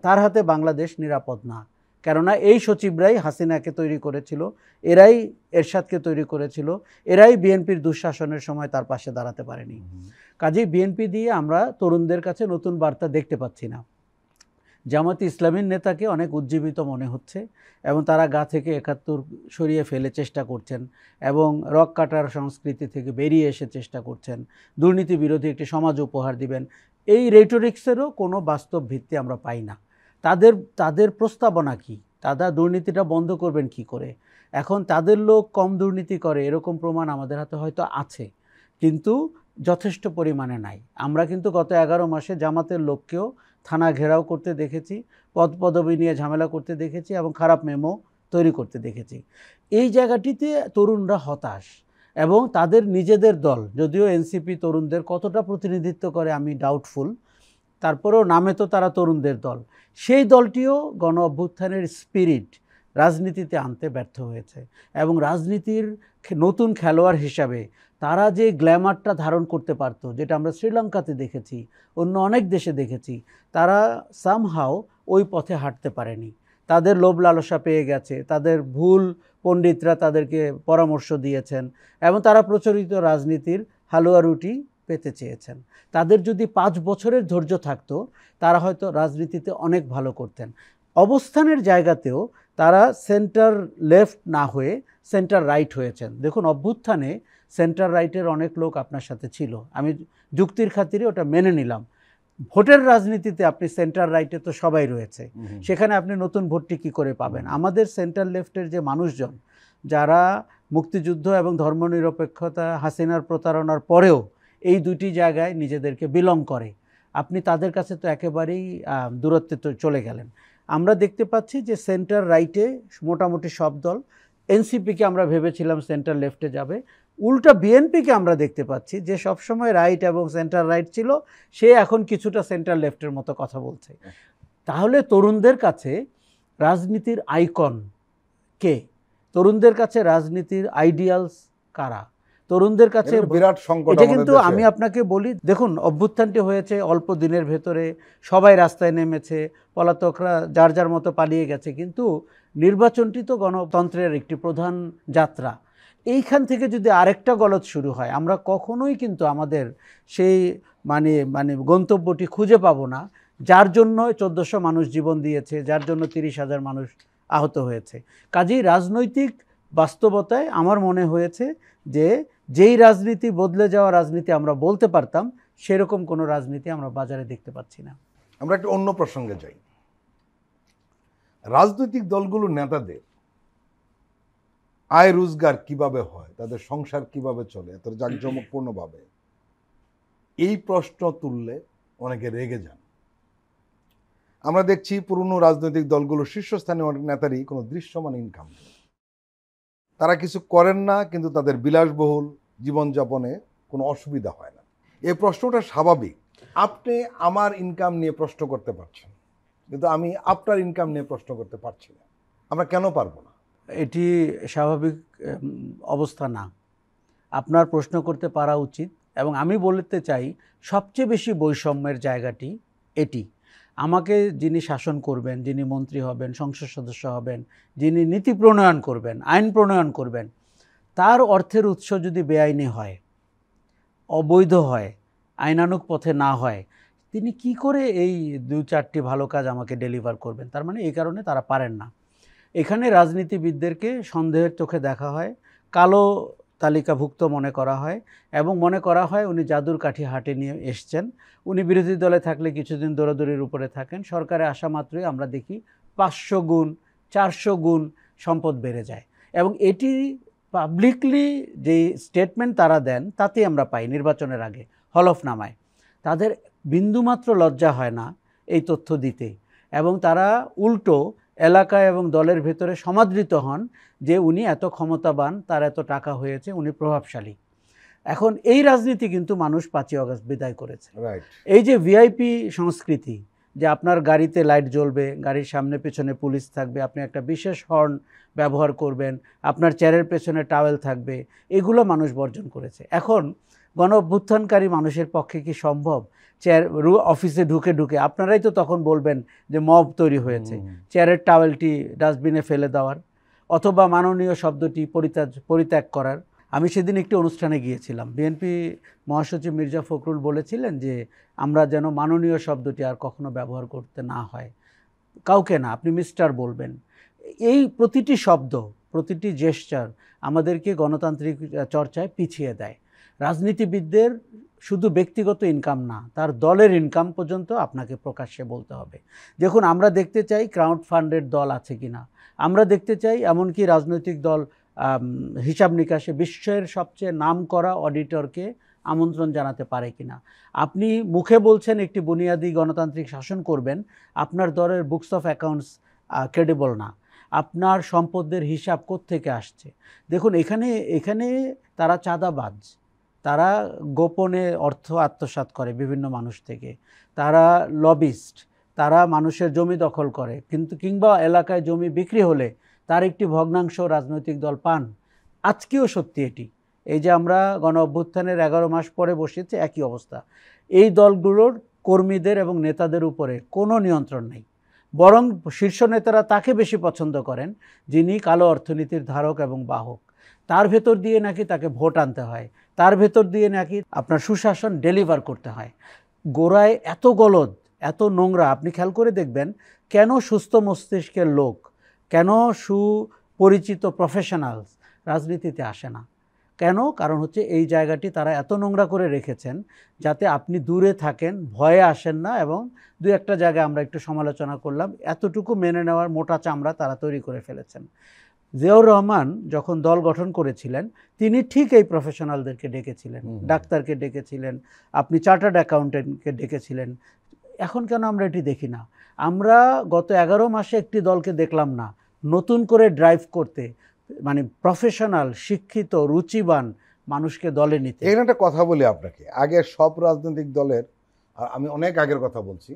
তার হাতে বাংলাদেশ নিরাপদ না। কেননা এই সচিবরাই হাসিনাকে তৈরি করেছিল, এরাই এরশাদকে তৈরি করেছিল, এরাই বিএনপির দুঃশাসনের সময় তার পাশে দাঁড়াতে পারেনি। কাজেই বিএনপি দিয়ে আমরা তরুণদের কাছে নতুন বার্তা দেখতে পাচ্ছি না। জামাতে ইসলামীর নেতাকে অনেক উজ্জীবিত মনে হচ্ছে, এবং তারা গা থেকে 71 সরিয়ে ফেলে চেষ্টা করছেন, এবং রক কাটার সংস্কৃতি থেকে বেরিয়ে এসে চেষ্টা করছেন, দুর্নীতি বিরোধী একটি সমাজ উপহার দিবেন। এই রেটোরিক্সেরও কোনো বাস্তব ভিত্তি আমরা পাই না। তাদের প্রস্তাবনা কি? তারা দুর্নীতিটা বন্ধ করবেন কি করে? এখন তাদের লোক কম দুর্নীতি করে এরকম প্রমাণ আমাদের হাতে হয়তো আছে, কিন্তু যথেষ্ট পরিমাণে নাই। আমরা কিন্তু গত 11 মাসে জামাতের লোককেও থানা ঘেরাও করতে দেখেছি, পদপদবি নিয়ে ঝামেলা করতে দেখেছি, এবং খারাপ মেমো তৈরি করতে দেখেছি। এই জায়গাটিতে তরুণরা হতাশ, এবং তাদের নিজেদের দল, যদিও এনসিপি তরুণদের কতটা প্রতিনিধিত্ব করে আমি ডাউটফুল, তারপরেও নামে তো তারা তরুণদের দল, সেই দলটিও গণ অভ্যুত্থানের স্পিরিট রাজনীতিতে আনতে ব্যর্থ হয়েছে। এবং রাজনীতির নতুন খেলোয়াড় হিসাবে তারা যে গ্ল্যামারটা ধারণ করতে পারতো, যেটা আমরা শ্রীলঙ্কাতে দেখেছি, অন্য অনেক দেশে দেখেছি, তারা সামহাও ওই পথে হাঁটতে পারেনি। তাদের লোভ লালসা পেয়ে গেছে, তাদের ভুল পণ্ডিতরা তাদেরকে পরামর্শ দিয়েছেন, এবং তারা প্রচলিত রাজনীতির হালুয়া রুটি পেতে চেয়েছেন। তাদের যদি 5 বছরের ধৈর্য থাকতো, তারা হয়তো রাজনীতিতে অনেক ভালো করতেন। অবস্থানের জায়গাতেও তারা সেন্টার লেফট না হয়ে সেন্টার রাইট হয়েছেন। দেখুন, অভ্যুত্থানে সেন্টার রাইটের অনেক লোক আপনার সাথে ছিল, আমি যুক্তির খাতিরে ওটা মেনে নিলাম। ভোটের রাজনীতিতে আপনি সেন্টার রাইটে তো সবাই রয়েছে, সেখানে আপনি নতুন ভোটটি কী করে পাবেন? আমাদের সেন্টার লেফটের যে মানুষজন, যারা মুক্তিযুদ্ধ এবং ধর্মনিরপেক্ষতা, হাসিনার প্রতারণার পরেও এই দুটি জায়গায় নিজেদেরকে বিলং করে, আপনি তাদের কাছে তো একেবারেই দূরত্বে তো চলে গেলেন। আমরা দেখতে পাচ্ছি যে সেন্টার রাইটে মোটামুটি সব দল, এনসিপিকে আমরা ভেবেছিলাম সেন্টার লেফটে যাবে, উল্টা বিএনপিকে আমরা দেখতে পাচ্ছি যে সবসময় রাইট এবং সেন্টার রাইট ছিল, সে এখন কিছুটা সেন্টার লেফটের মতো কথা বলছে। তাহলে তরুণদের কাছে রাজনীতির আইকন কে? তরুণদের কাছে রাজনীতির আইডিয়ালস কারা? তরুণদের কাছে বিরাট সংকট। এটা কিন্তু আমি আপনাকে বলি, দেখুন, অভ্যুত্থানটি হয়েছে অল্প দিনের ভেতরে, সবাই রাস্তায় নেমেছে, পলাতকরা যার যার মতো পালিয়ে গেছে, কিন্তু নির্বাচনটি তো গণতন্ত্রের একটি প্রধান যাত্রা। এইখান থেকে যদি আরেকটা গলদ শুরু হয়, আমরা কখনোই কিন্তু আমাদের সেই মানে গন্তব্যটি খুঁজে পাবো না, যার জন্য 1400 মানুষ জীবন দিয়েছে, যার জন্য 30,000 মানুষ আহত হয়েছে। কাজেই রাজনৈতিক বাস্তবতায় আমার মনে হয়েছে যে যেই রাজনীতি বদলে যাওয়া রাজনীতি আমরা বলতে পারতাম, সেরকম কোনো রাজনীতি আমরা বাজারে দেখতে পাচ্ছি না। আমরা একটা অন্য প্রসঙ্গে যাই। রাজনৈতিক দলগুলোর নেতাদের আয় রোজগার কিভাবে হয়, তাদের সংসার কিভাবে চলে এত জাঁকজমকপূর্ণভাবে, এই প্রশ্ন তুললে অনেকে রেগে যান। আমরা দেখছি পুরনো রাজনৈতিক দলগুলোর শীর্ষস্থানীয় অনেক নেতারই কোনো দৃশ্যমান ইনকাম নেই। তারা কিছু করেন না, কিন্তু তাদের বিলাসবহুল জীবনযাপনে কোনো অসুবিধা হয় না। এই প্রশ্নটা স্বাভাবিক। আপনি আমার ইনকাম নিয়ে প্রশ্ন করতে পারছেন, কিন্তু আমি আপনার ইনকাম নিয়ে প্রশ্ন করতে পারছি না। আমরা কেন পারবো না? এটি স্বাভাবিক অবস্থা না। আপনার প্রশ্ন করতে পারা উচিত। এবং আমি বলতে চাই সবচেয়ে বেশি বৈষম্যের জায়গাটি এটি। আমাকে যিনি শাসন করবেন, যিনি মন্ত্রী হবেন, সংসদ সদস্য হবেন, যিনি নীতি প্রণয়ন করবেন, আইন প্রণয়ন করবেন, তার অর্থের উৎস যদি বেআইনি হয়, অবৈধ হয়, আইনানুগ পথে না হয়, তিনি কি করে এই 2-4টি ভালো কাজ আমাকে ডেলিভার করবেন? তার মানে এই কারণে তারা পারেন না। এখানে রাজনীতিবিদদেরকে সন্দেহের চোখে দেখা হয়, কালো তালিকাভুক্ত মনে করা হয় এবং মনে করা হয় উনি জাদুর কাঠি হাতে নিয়ে এসছেন। উনি বিরোধী দলে থাকলে কিছুদিন দৌড়াদৌড়ির উপরে থাকেন, সরকারে আসা মাত্রই আমরা দেখি 500 গুণ 400 গুণ সম্পদ বেড়ে যায়। এবং এটি পাবলিকলি যেই স্টেটমেন্ট তারা দেন তাতে আমরা পাই নির্বাচনের আগে হলফনামায়। তাদের বিন্দুমাত্র লজ্জা হয় না এই তথ্য দিতে, এবং তারা উল্টো এলাকায় এবং দলের ভেতরে সমাদৃত হন যে উনি এত ক্ষমতাবান, তার এত টাকা হয়েছে, উনি প্রভাবশালী। এখন এই রাজনীতি কিন্তু মানুষ 5ই আগস্ট বিদায় করেছে। এই যে ভিআইপি সংস্কৃতি, যে আপনার গাড়িতে লাইট জ্বলবে, গাড়ির সামনে পেছনে পুলিশ থাকবে, আপনি একটা বিশেষ হর্ন ব্যবহার করবেন, আপনার চেয়ারের পেছনে টাওয়েল থাকবে, এগুলো মানুষ বর্জন করেছে। এখন গণ অভ্যুত্থানকারী মানুষের পক্ষে কি সম্ভব অফিসে ঢুকে ঢুকে, আপনারাই তো তখন বলবেন যে মব তৈরি হয়েছে, চেয়ারের টাওয়েলটি ডাস্টবিনে ফেলে দেওয়ার অথবা মাননীয় শব্দটি পরিত্যাগ করার? আমি সেদিন একটি অনুষ্ঠানে গিয়েছিলাম, বিএনপি মহাসচিব মির্জা ফখরুল বলেছিলেন যে আমরা যেন মাননীয় শব্দটি আর কখনো ব্যবহার করতে না হয়, কাউকে না, আপনি মিস্টার বলবেন। এই প্রতিটি শব্দ, প্রতিটি জেস্চার আমাদেরকে গণতান্ত্রিক চর্চায় পিছিয়ে দেয়। রাজনীতিবিদদের শুধু ব্যক্তিগত ইনকাম না, তার দলের ইনকাম পর্যন্ত আপনাকে প্রকাশ্যে বলতে হবে। দেখুন, আমরা দেখতে চাই ক্রাউড ফান্ডের দল আছে কিনা, আমরা দেখতে চাই এমনকি রাজনৈতিক দল হিসাব নিকাশে বিশ্বের সবচেয়ে নামকরা অডিটরকে আমন্ত্রণ জানাতে পারে কিনা। আপনি মুখে বলছেন একটি বুনিয়াদি গণতান্ত্রিক শাসন করবেন, আপনার দলের বুকস অফ অ্যাকাউন্টস ক্রেডিবল না, আপনার সম্পদের হিসাব কোত্থেকে আসছে। দেখুন, এখানে তারা চাঁদাবাজ, তারা গোপনে অর্থ আত্মসাৎ করে বিভিন্ন মানুষ থেকে, তারা লবিস্ট, তারা মানুষের জমি দখল করে, কিন্তু কিংবা এলাকায় জমি বিক্রি হলে তার একটি ভগ্নাংশ রাজনৈতিক দল পান। আজকেও সত্যি এটি। এই যে আমরা গণ অভ্যুত্থানের 11 মাস পরে বসেছি, একই অবস্থা। এই দলগুলোর কর্মীদের এবং নেতাদের উপরে কোনো নিয়ন্ত্রণ নেই, বরং শীর্ষ নেতারা তাকে বেশি পছন্দ করেন যিনি কালো অর্থনীতির ধারক এবং বাহক। তার ভেতর দিয়ে নাকি তাকে ভোট আনতে হয়, তার ভেতর দিয়ে নাকি আপনার সুশাসন ডেলিভার করতে হয়। গোড়ায় এত গলদ, এত নোংরা। আপনি খেয়াল করে দেখবেন কেন সুস্থ মস্তিষ্কের লোক, কেন সুপরিচিত প্রফেশনালস রাজনীতিতে আসে না। কেন? কারণ হচ্ছে এই জায়গাটি তারা এত নোংরা করে রেখেছেন যাতে আপনি দূরে থাকেন, ভয়ে আসেন না। এবং 2-1টা জায়গায় আমরা একটু সমালোচনা করলাম, এতটুকু মেনে নেওয়ার মোটা চামড়া তারা তৈরি করে ফেলেছেন। জিয়াউর রহমান যখন দল গঠন করেছিলেন, তিনি ঠিক এই প্রফেশনালদেরকে ডেকেছিলেন, ডাক্তারকে ডেকেছিলেন, আপনি চার্টার্ড অ্যাকাউন্টেন্টকে ডেকেছিলেন। এখন কেন আমরা এটি দেখি না? আমরা গত 11 মাসে একটি দলকে দেখলাম না নতুন করে ড্রাইভ করতে, মানে প্রফেশনাল, শিক্ষিত, রুচিবান মানুষকে দলে নিতে। এখানে একটা কথা বলি আপনাকে, আগে সব রাজনৈতিক দলের, আর আমি অনেক আগের কথা বলছি,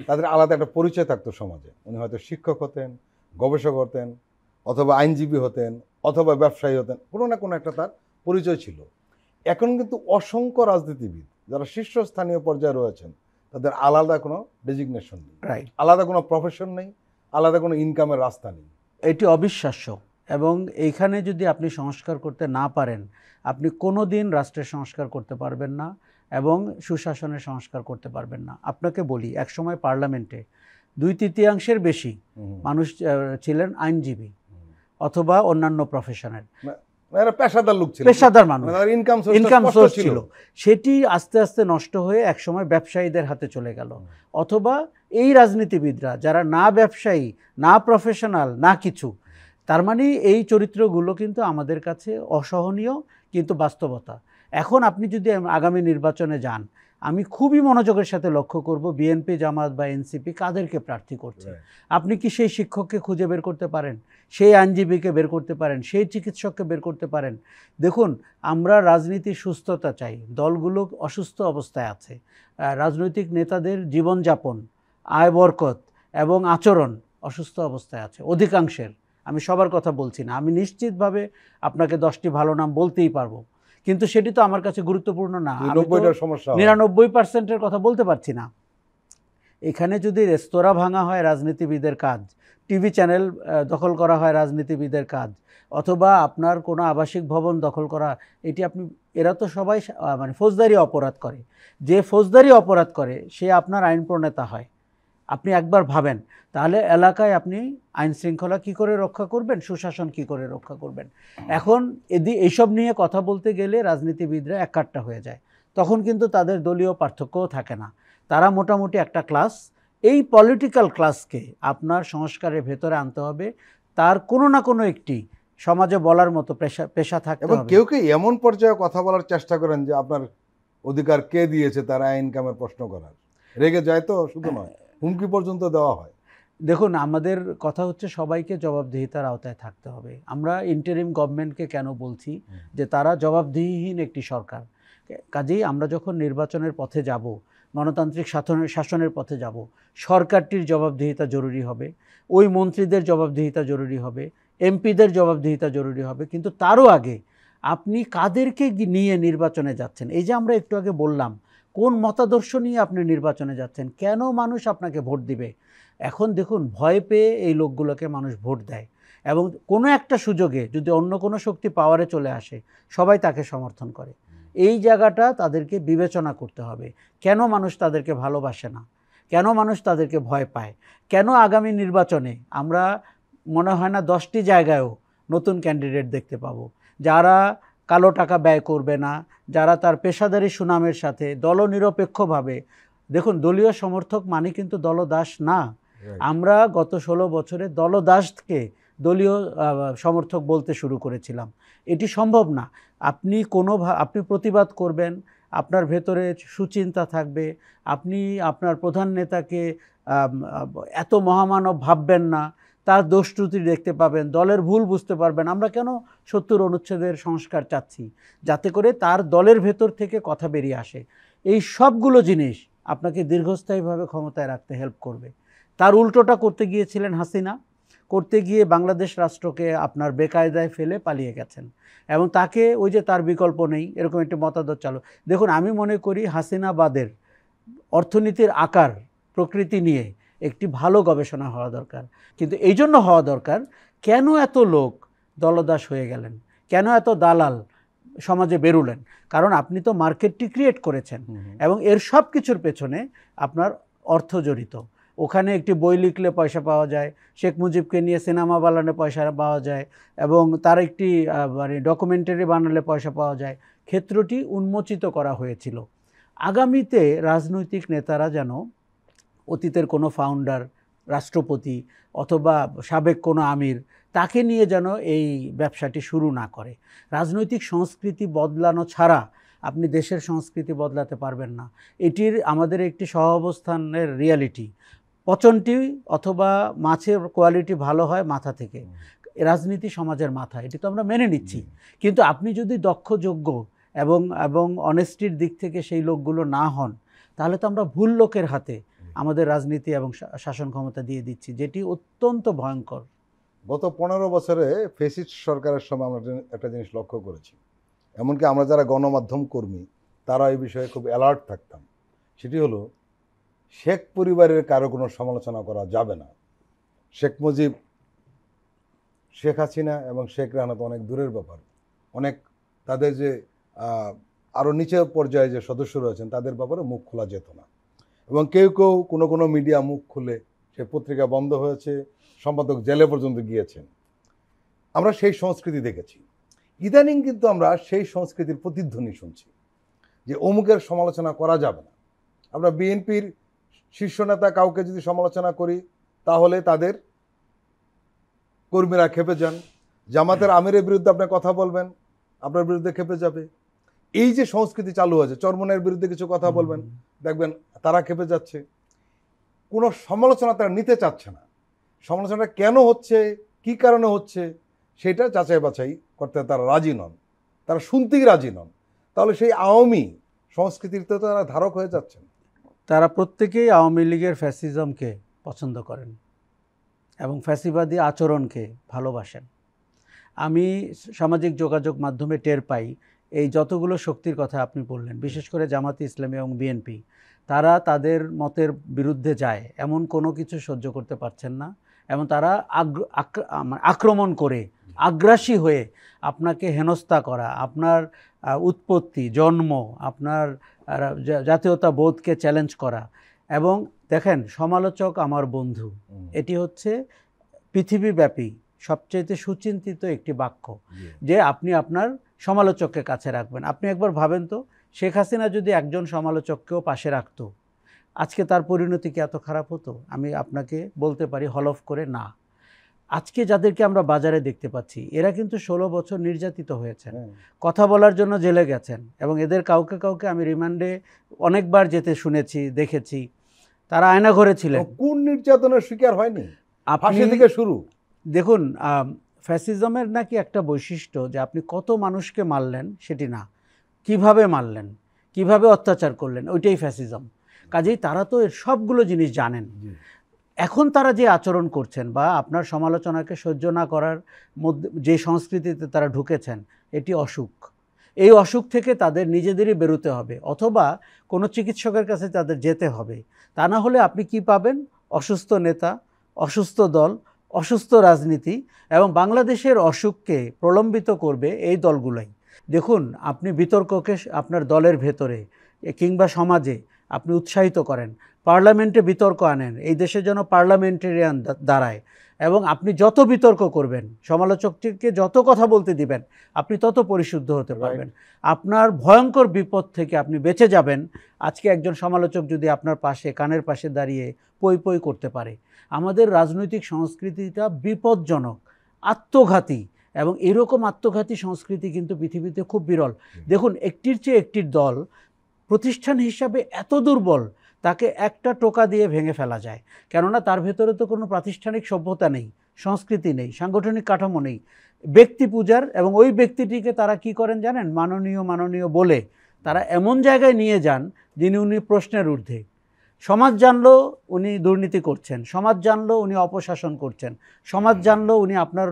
তাদের আলাদা একটা পরিচয় থাকতো সমাজে। উনি হয়তো শিক্ষক হতেন, গবেষক হতেন, অথবা আইনজীবী হতেন, অথবা ব্যবসায়ী হতেন, কোনো না কোনো একটা তার পরিচয় ছিল। এখন কিন্তু অসংখ্য রাজনীতিবিদ যারা শীর্ষস্থানীয় পর্যায়ে রয়েছেন, তাদের আলাদা কোনো ডেজিগনেশন নেই, আলাদা কোনো প্রফেশন নেই, আলাদা কোনো ইনকামের রাস্তা নেই। এটি অবিশ্বাস্য। এবং এইখানে যদি আপনি সংস্কার করতে না পারেন, আপনি কোনো দিন রাষ্ট্রের সংস্কার করতে পারবেন না এবং সুশাসনের সংস্কার করতে পারবেন না। আপনাকে বলি, একসময় পার্লামেন্টে 2/3 বেশি মানুষ ছিলেন আইনজীবী অথবা অন্যান্য প্রফেশনের। এরা পেশাদার লোক ছিল, পেশাদার মানুষ, ইনকাম ইনকাম সোর্স ছিল, সেটি আস্তে আস্তে নষ্ট হয়ে একসময় ব্যবসায়ীদের হাতে চলে গেল। অথবা এই রাজনীতিবিদরা যারা না ব্যবসায়ী, না প্রফেশনাল, না কিছু, তার মানে এই চরিত্রগুলো কিন্তু আমাদের কাছে অসহনীয় কিন্তু বাস্তবতা। এখন আপনি যদি আগামী নির্বাচনে যান, আমি খুবই মনোযোগের সাথে লক্ষ্য করব বিএনপি, জামাত বা এনসিপি কাদেরকে প্রার্থী করছে। আপনি কি সেই শিক্ষককে খুঁজে বের করতে পারেন, সেই আইনজীবীকে বের করতে পারেন, সেই চিকিৎসককে বের করতে পারেন? দেখুন, আমরা রাজনীতির সুস্থতা চাই, দলগুলো অসুস্থ অবস্থায় আছে। রাজনৈতিক নেতাদের জীবনযাপন, আয় বরকত এবং আচরণ অসুস্থ অবস্থায় আছে অধিকাংশের। আমি সবার কথা বলছি না, আমি নিশ্চিতভাবে আপনাকে 10টি ভালো নাম বলতেই পারবো, কিন্তু সেটি তো আমার কাছে গুরুত্বপূর্ণ না। 99% কথা বলতে পারছি না। এখানে যদি রেস্তোরাঁ ভাঙা হয় রাজনীতিবিদের কাজ, টিভি চ্যানেল দখল করা হয় রাজনীতিবিদের কাজ, অথবা আপনার কোনো আবাসিক ভবন দখল করা, এটি আপনি, এরা তো সবাই মানে ফৌজদারি অপরাধ করে। যে ফৌজদারি অপরাধ করে সে আপনার আইন প্রণেতা হয়। আপনি একবার ভাবেন, তাহলে এলাকায় আপনি আইন শৃঙ্খলা কী করে রক্ষা করবেন, সুশাসন কী করে রক্ষা করবেন? এখন এইসব নিয়ে কথা বলতে গেলে রাজনীতিবিদরা একাট্টা হয়ে যায়, তখন কিন্তু তাদের দলীয় পার্থক্যও থাকে না। তারা মোটামুটি একটা ক্লাস, এই পলিটিক্যাল ক্লাসকে আপনার সংস্কারের ভেতরে আনতে হবে। তার কোনো না কোনো একটি সমাজে বলার মতো পেশা থাকতে হবে। এবং কেউ কেউ এমন পর্যায়ে কথা বলার চেষ্টা করেন যে আপনার অধিকার কে দিয়েছে তারা ইনকামের প্রশ্ন করার, রেগে যায় তো শুধু নয়, হুমকি পর্যন্ত দেওয়া হয়। দেখুন, আমাদের কথা হচ্ছে সবাইকে জবাবদিহিতার আওতায় থাকতে হবে। আমরা ইন্টারিম গভর্নমেন্টকে কেন বলছি যে তারা জবাবদিহিহীন একটি সরকার। কাজেই আমরা যখন নির্বাচনের পথে যাব, গণতান্ত্রিক শাসনের পথে যাব, সরকারটির জবাবদিহিতা জরুরি হবে, ওই মন্ত্রীদের জবাবদিহিতা জরুরি হবে, এমপিদের জবাবদিহিতা জরুরি হবে। কিন্তু তারও আগে আপনি কাদেরকে নিয়ে নির্বাচনে যাচ্ছেন, এই যে আমরা একটু আগে বললাম, কোন মতাদর্শ নিয়ে আপনি নির্বাচনে যাচ্ছেন, কেন মানুষ আপনাকে ভোট দিবে। এখন দেখুন, ভয় পেয়ে এই লোকগুলোকে মানুষ ভোট দেয়, এবং কোনো একটা সুযোগে যদি অন্য কোনো শক্তি পাওয়ারে চলে আসে, সবাই তাকে সমর্থন করে। এই জায়গাটা তাদেরকে বিবেচনা করতে হবে। কেন মানুষ তাদেরকে ভালোবাসে না, কেন মানুষ তাদেরকে ভয় পায়, কেন আগামী নির্বাচনে আমরা মনে হয় না 10টি জায়গায়ও নতুন ক্যান্ডিডেট দেখতে পাবো, যারা কালো টাকা ব্যয় করবে না, যারা তার পেশাদারি সুনামের সাথে দলনিরপেক্ষভাবে। দেখুন, দলীয় সমর্থক মানে কিন্তু দলদাস না। আমরা গত 16 বছরে দলদাসকে দলীয় সমর্থক বলতে শুরু করেছিলাম। এটি সম্ভব না। আপনি প্রতিবাদ করবেন, আপনার ভেতরে সুচিন্তা থাকবে, আপনি আপনার প্রধান নেতাকে এত মহামানব ভাববেন না, তার দোষ ত্রুটি দেখতে পাবেন, দলের ভুল বুঝতে পারবেন। আমরা কেন 70 অনুচ্ছেদের সংস্কার চাচ্ছি? যাতে করে তার দলের ভেতর থেকে কথা বেরিয়ে আসে। এই সবগুলো জিনিস আপনাকে দীর্ঘস্থায়ীভাবে ক্ষমতায় রাখতে হেল্প করবে। তার উল্টোটা করতে গিয়েছিলেন হাসিনা, করতে গিয়ে বাংলাদেশ রাষ্ট্রকে আপনার বেকায়দায় ফেলে পালিয়ে গেছেন, এবং তাকে ওই যে তার বিকল্প নেই এরকম একটি মতাদর্শ চালু। দেখুন, আমি মনে করি হাসিনাবাদের অর্থনীতির আকার প্রকৃতি নিয়ে একটি ভালো গবেষণা হওয়া দরকার। কিন্তু এই জন্য হওয়া দরকার, কেন এত লোক দলদাস হয়ে গেলেন, কেন এত দালাল সমাজে বেরুলেন? কারণ আপনি তো মার্কেটটি ক্রিয়েট করেছেন, এবং এর সব কিছুর পেছনে আপনার অর্থ জড়িত। ওখানে একটি বই লিখলে পয়সা পাওয়া যায়, শেখ মুজিবকে নিয়ে সিনেমা বানালে পয়সা পাওয়া যায়, এবং তার একটি মানে ডকুমেন্টারি বানালে পয়সা পাওয়া যায়। ক্ষেত্রটি উন্মোচিত করা হয়েছিল। আগামীতে রাজনৈতিক নেতারা যেন অতীতের কোনো ফাউন্ডার, রাষ্ট্রপতি অথবা সাবেক কোনো আমির, তাকে নিয়ে যেন এই ব্যবসাটি শুরু না করে। রাজনৈতিক সংস্কৃতি বদলানো ছাড়া আপনি দেশের সংস্কৃতি বদলাতে পারবেন না। এটির আমাদের একটি সহাবস্থানের রিয়ালিটি। পচনটি অথবা মাছের কোয়ালিটি ভালো হয় মাথা থেকে। রাজনীতি সমাজের মাথা, এটি তো আমরা মেনে নিচ্ছি। কিন্তু আপনি যদি দক্ষ, যোগ্য এবং অনেস্টির দিক থেকে সেই লোকগুলো না হন, তাহলে তো আমরা ভুল লোকের হাতে আমাদের রাজনীতি এবং শাসন ক্ষমতা দিয়ে দিচ্ছি, যেটি অত্যন্ত ভয়ঙ্কর। গত 15 বছরে ফ্যাসিস্ট সরকারের সময় আমরা একটা জিনিস লক্ষ্য করেছি, এমনকি আমরা যারা গণমাধ্যম কর্মী তারা এই বিষয়ে খুব অ্যালার্ট থাকতাম। সেটি হলো, শেখ পরিবারের কারো কোনো সমালোচনা করা যাবে না। শেখ মুজিব, শেখ হাসিনা এবং শেখ রেহানা তো অনেক দূরের ব্যাপার। অনেক তাদের যে আরও নিচের পর্যায়ে যে সদস্য রয়েছেন তাদের ব্যাপারে মুখ খোলা যেত না, এবং কেউ কেউ কোনো মিডিয়া মুখ খুলে সে পত্রিকা বন্ধ হয়েছে, সম্পাদক জেলে পর্যন্ত গিয়েছেন। আমরা সেই সংস্কৃতি দেখেছি। ইদানিং কিন্তু আমরা সেই সংস্কৃতির প্রতিধ্বনি শুনছি যে অমুকের সমালোচনা করা যাবে না। আমরা বিএনপির শীর্ষ নেতা কাউকে যদি সমালোচনা করি তাহলে তাদের কর্মীরা খেপে যান। জামাতের আমিরের বিরুদ্ধে আপনি কথা বলবেন, আপনার বিরুদ্ধে খেপে যাবে। এই যে সংস্কৃতি চালু হয়েছে, চরমনের বিরুদ্ধে কিছু কথা বলবেন, দেখবেন তারা খেপে যাচ্ছে। কোনো সমালোচনা তারা নিতে চাচ্ছে না। সমালোচনাটা কেন হচ্ছে, কি কারণে হচ্ছে, সেটা যাচাই বাছাই করতে তারা রাজি নন, তারা শুনতেই রাজি নন। তাহলে সেই আওয়ামী সংস্কৃতিতে তো তারা ধারক হয়ে যাচ্ছেন। তারা প্রত্যেকেই আওয়ামী লীগের ফ্যাসিজমকে পছন্দ করেন এবং ফ্যাসিবাদী আচরণকে ভালোবাসেন। আমি সামাজিক যোগাযোগ মাধ্যমে টের পাই এই যতগুলো শক্তির কথা আপনি বললেন, বিশেষ করে জামাতে ইসলামী এবং বিএনপি, তারা তাদের মতের বিরুদ্ধে যায় এমন কোনো কিছু সহ্য করতে পারছেন না এবং তারা আক্রমণ করে আগ্রাসী হয়ে আপনাকে হেনস্থা করা, আপনার উৎপত্তি, জন্ম, আপনার জাতীয়তা বোধকে চ্যালেঞ্জ করা। এবং দেখেন, সমালোচক আমার বন্ধু, এটি হচ্ছে পৃথিবীব্যাপী সবচেয়ে সুচিন্তিত একটি বাক্য, যে আপনি আপনার সমালোচককে কাছে রাখবেন। আপনি একবার ভাবেন তো, শেখ হাসিনা যদি একজন সমালোচককেও পাশে রাখতো, আজকে তার পরিণতি কি এত খারাপ হতো? আমি আপনাকে বলতে পারি হলফ করে না। আজকে যাদেরকে আমরা বাজারে দেখতে পাচ্ছি, এরা কিন্তু 16 বছর নির্যাতিত হয়েছেন, কথা বলার জন্য জেলে গেছেন, এবং এদের কাউকে কাউকে আমি রিমান্ডে অনেকবার যেতে শুনেছি, দেখেছি। তারা আয়নাঘরে ছিলেন। কোন নির্যাতনের শিকার হয়নি? আপনি থেকে শুরু দেখুন, ফ্যাসিজমের নাকি একটা বৈশিষ্ট্য যে আপনি কত মানুষকে মারলেন সেটি না, কিভাবে মারলেন, কিভাবে অত্যাচার করলেন, ওইটাই ফ্যাসিজম। কাজেই তারা তো এর সবগুলো জিনিস জানেন। এখন তারা যে আচরণ করছেন বা আপনার সমালোচনাকে সহ্য না করার মধ্যে যে সংস্কৃতিতে তারা ঢুকেছেন, এটি অসুখ। এই অসুখ থেকে তাদের নিজেদেরই বেরোতে হবে, অথবা কোনো চিকিৎসকের কাছে তাদের যেতে হবে। তা না হলে আপনি কি পাবেন? অসুস্থ নেতা, অসুস্থ দল, অসুস্থ রাজনীতি, এবং বাংলাদেশের অসুখকে প্রলম্বিত করবে এই দলগুলোই। দেখুন, আপনি বিতর্ককে আপনার দলের ভেতরে কিংবা সমাজে আপনি উৎসাহিত করেন, পার্লামেন্টে বিতর্ক আনেন, এই দেশে যেন পার্লামেন্টেরিয়ান দাঁড়ায়, এবং আপনি যত বিতর্ক করবেন, সমালোচকটিকে যত কথা বলতে দিবেন, আপনি তত পরিশুদ্ধ হতে পারবেন। আপনার ভয়ঙ্কর বিপদ থেকে আপনি বেঁচে যাবেন আজকে একজন সমালোচক যদি আপনার পাশে, কানের পাশে দাঁড়িয়ে পই পই করতে পারে। আমাদের রাজনৈতিক সংস্কৃতিটা বিপজ্জনক, আত্মঘাতী, এবং এরকম আত্মঘাতী সংস্কৃতি কিন্তু পৃথিবীতে খুব বিরল। দেখুন, একটির চেয়ে একটির দল প্রতিষ্ঠান হিসাবে এত দুর্বল, তাকে একটা টোকা দিয়ে ভেঙে ফেলা যায়। কেননা তার ভেতরে তো কোনো প্রাতিষ্ঠানিক সভ্যতা নেই, সংস্কৃতি নেই, সাংগঠনিক কাঠামো নেই, ব্যক্তি পূজার। এবং ওই ব্যক্তিটিকে তারা কি করেন জানেন? মাননীয় মাননীয় বলে তারা এমন জায়গায় নিয়ে যান যিনি উনি প্রশ্নের ঊর্ধ্বে। সমাজ জানলো উনি দুর্নীতি করছেন, সমাজ জানলো উনি অপশাসন করছেন, সমাজ জানলো উনি আপনার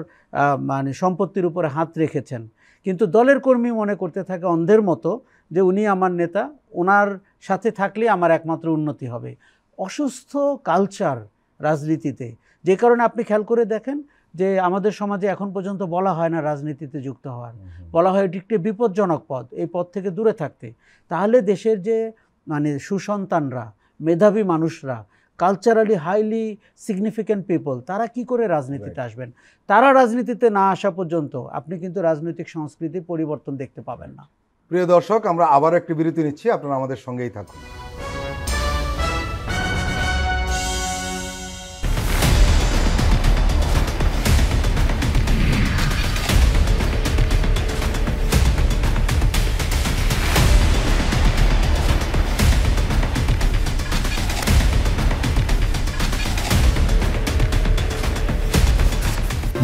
সম্পত্তির উপরে হাত রেখেছেন, কিন্তু দলের কর্মী মনে করতে থাকে অন্ধের মতো যে উনি আমার নেতা, ওনার সাথে থাকলে আমার একমাত্র উন্নতি হবে। অসুস্থ কালচার রাজনীতিতে, যে কারণে আপনি খেয়াল করে দেখেন যে আমাদের সমাজে এখন পর্যন্ত বলা হয় না রাজনীতিতে যুক্ত হওয়ার, বলা হয় এটি একটি বিপজ্জনক পদ, এই পদ থেকে দূরে থাকতে। তাহলে দেশের যে সুসন্তানরা, মেধাবী মানুষরা, কালচারালি হাইলি সিগনিফিক্যান্ট পিপল, তারা কি করে রাজনীতিতে আসবেন? তারা রাজনীতিতে না আসা পর্যন্ত আপনি কিন্তু রাজনৈতিক সংস্কৃতির পরিবর্তন দেখতে পাবেন না। প্রিয় দর্শক, আমরা আবার একটি বিরতি নিচ্ছি, আপনারা আমাদের সঙ্গেই থাকুন।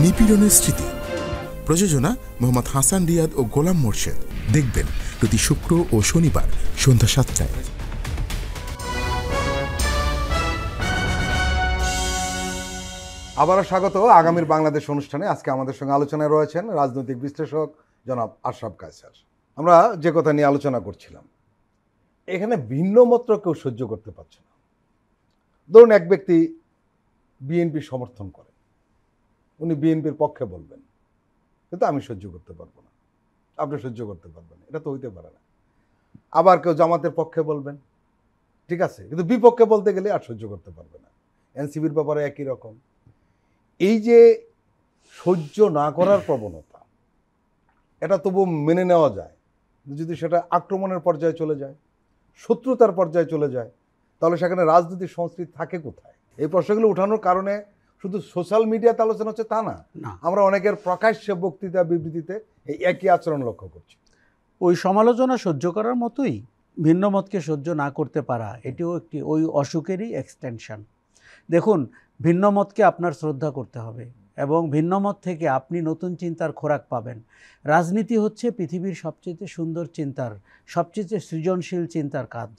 নিপীড়নের স্মৃতি, প্রযোজনা মোহাম্মদ হাসান রিয়াদ ও গোলাম মোর্শেদ। দেখবেন প্রতি শুক্র ও শনিবার সন্ধ্যা 7টায়। আবারও স্বাগত আগামীর বাংলাদেশ অনুষ্ঠানে। আজকে আমাদের সঙ্গে আলোচনায় রয়েছেন রাজনৈতিক বিশ্লেষক জনাব আশরাফ কায়সার। আমরা যে কথা নিয়ে আলোচনা করছিলাম, এখানে ভিন্ন মত কেউ সহ্য করতে পারছে না। ধরুন, এক ব্যক্তি বিএনপি সমর্থন করে, উনি বিএনপির পক্ষে বলবেন, কিন্তু আমি সহ্য করতে পারবো না, আপনি সহ্য করতে পারবেন না, এটা তো হইতে পারে না। আবার কেউ জামাতের পক্ষে বলবেন, ঠিক আছে, কিন্তু বিপক্ষে বলতে গেলে আর সহ্য করতে পারবে না। এনসিপির ব্যাপারে একই রকম। এই যে সহ্য না করার প্রবণতা, এটা তবু মেনে নেওয়া যায়। যদি সেটা আক্রমণের পর্যায়ে চলে যায়, শত্রুতার পর্যায়ে চলে যায়, তাহলে সেখানে রাজনীতির সংস্কৃতি থাকে কোথায়? এই প্রশ্নগুলো উঠানোর কারণে শুধু সোশ্যাল মিডিয়াতে আলোচনা হচ্ছে তা না, আমরা অনেকের প্রকাশ্যে বক্তৃতা বিবৃতিতে এই একই আচরণ লক্ষ্য করছি। ওই সমালোচনা সহ্য করার মতোই ভিন্ন মতকে সহ্য না করতে পারা, এটিও একটি ওই অসুখেরই এক্সটেনশন। দেখুন, ভিন্ন মতকে আপনার শ্রদ্ধা করতে হবে এবং ভিন্ন মত থেকে আপনি নতুন চিন্তার খোরাক পাবেন। রাজনীতি হচ্ছে পৃথিবীর সবচেয়ে সুন্দর চিন্তার, সবচেয়ে সৃজনশীল চিন্তার কাজ।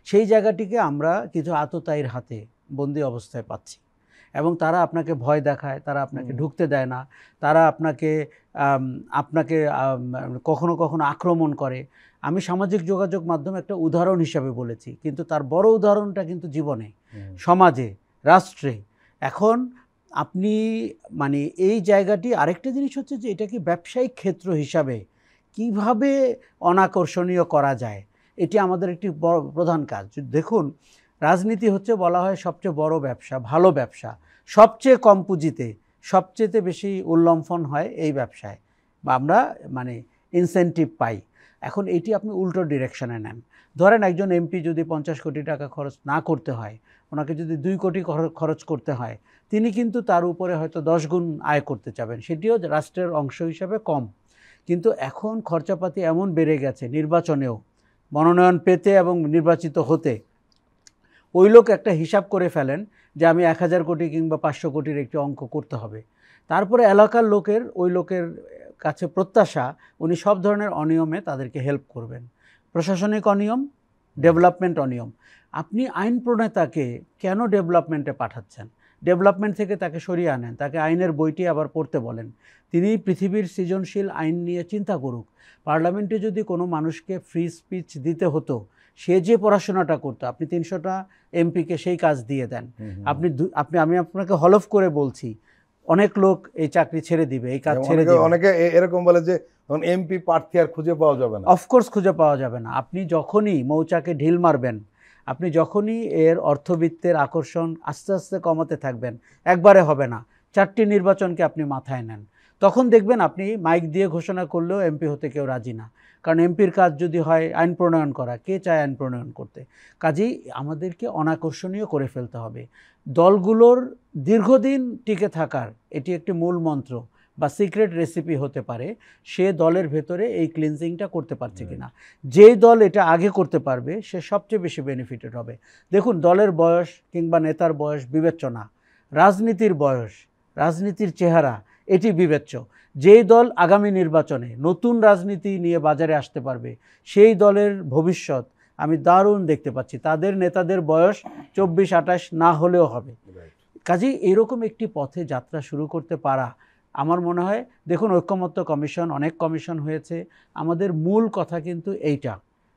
সেই জায়গাটিকে আমরা কিছু আততায়ীর হাতে বন্দি অবস্থায় পাচ্ছি এবং তারা আপনাকে ভয় দেখায়, তারা আপনাকে ঢুকতে দেয় না, তারা আপনাকে কখনো কখনো আক্রমণ করে। আমি সামাজিক যোগাযোগ মাধ্যমে একটা উদাহরণ হিসাবে বলেছি, কিন্তু তার বড় উদাহরণটা কিন্তু জীবনে, সমাজে, রাষ্ট্রে। এখন আপনি মানে এই জায়গাটি, আরেকটা জিনিস হচ্ছে যে এটাকে ব্যবসায়িক ক্ষেত্র হিসাবে কিভাবে অনাকর্ষণীয় করা যায়, এটি আমাদের একটি বড় প্রধান কাজ। দেখুন, রাজনীতি হচ্ছে বলা হয় সবচেয়ে বড় ব্যবসা, ভালো ব্যবসা, সবচেয়ে কম পুঁজিতে সবচেয়ে বেশি উল্লম্ফন হয় এই ব্যবসায়, বা আমরা মানে ইনসেন্টিভ পাই। এখন এটি আপনি উল্টো ডিরেকশনে নেন। ধরেন একজন এমপি যদি 50 কোটি টাকা খরচ না করতে হয়, ওনাকে যদি 2 কোটি খরচ করতে হয়, তিনি কিন্তু তার উপরে হয়তো 10 গুণ আয় করতে চাবেন, সেটিও রাষ্ট্রের অংশ হিসাবে কম। কিন্তু এখন খরচাপাতি এমন বেড়ে গেছে, নির্বাচনেও মনোনয়ন পেতে এবং নির্বাচিত হতে ওই লোক একটা হিসাব করে ফেলেন যে আমি 1000 কোটি কিংবা 500 কোটির একটি অঙ্ক করতে হবে। তারপরে এলাকার লোকের, ওই লোকের কাছে প্রত্যাশা উনি সব ধরনের অনিয়মে তাদেরকে হেল্প করবেন। প্রশাসনিক অনিয়ম, ডেভেলপমেন্ট অনিয়ম। আপনি আইন প্রণেতাকে কেন ডেভেলপমেন্টে পাঠাচ্ছেন? ডেভেলপমেন্ট থেকে তাকে সরিয়ে আনেন, তাকে আইনের বইটি আবার পড়তে বলেন। তিনি পৃথিবীর সৃজনশীল আইন নিয়ে চিন্তা করুক। পার্লামেন্টে যদি কোনো মানুষকে ফ্রি স্পিচ দিতে হতো, সে যে পড়াশোনাটা করতো, আপনি 300টা এমপিকে সেই কাজ দিয়ে দেন। আমি আপনাকে হলফ করে বলছি, অনেক লোক এই চাকরি ছেড়ে দিবে, এই কাজ ছেড়ে দিবে। অনেকে এরকম বলে যে তখন এমপি প্রার্থী আর খুঁজে পাওয়া যাবে না। অফকোর্স খুঁজে পাওয়া যাবে না। আপনি যখনই মৌচাকে ঢিল মারবেন, আপনি যখনই এর অর্থবিত্তের আকর্ষণ আস্তে আস্তে কমাতে থাকবেন, একবারে হবে না, 4টি নির্বাচনকে আপনি মাথায় নেন, তখন দেখবেন আপনি মাইক দিয়ে ঘোষণা করলেও এমপি হতে কেউ রাজি না। কারণ এমপির কাজ যদি হয় আইন প্রণয়ন করা, কে চায় আইন প্রণয়ন করতে? কাজেই আমাদেরকে অনাকর্ষণীয় করে ফেলতে হবে। দলগুলোর দীর্ঘদিন টিকে থাকার এটি একটি মূল মন্ত্র বা সিক্রেট রেসিপি হতে পারে, সে দলের ভেতরে এই ক্লিনজিংটা করতে পারছে কিনা। যেই দল এটা আগে করতে পারবে সে সবচেয়ে বেশি বেনিফিটেড হবে। দেখুন, দলের বয়স কিংবা নেতার বয়স বিবেচ্য না, রাজনীতির বয়স, রাজনীতির চেহারা, এটি বিবেচ্য। যেই দল আগামী নির্বাচনে নতুন রাজনীতি নিয়ে বাজারে আসতে পারবে, সেই দলের ভবিষ্যৎ আমি দারুণ দেখতে পাচ্ছি। তাদের নেতাদের বয়স 24-28 না হলেও হবে। কাজেই এরকম একটি পথে যাত্রা শুরু করতে পারা আমার মনে হয়। দেখুন, ঐক্যমত্য কমিশন, অনেক কমিশন হয়েছে, আমাদের মূল কথা কিন্তু এইটা,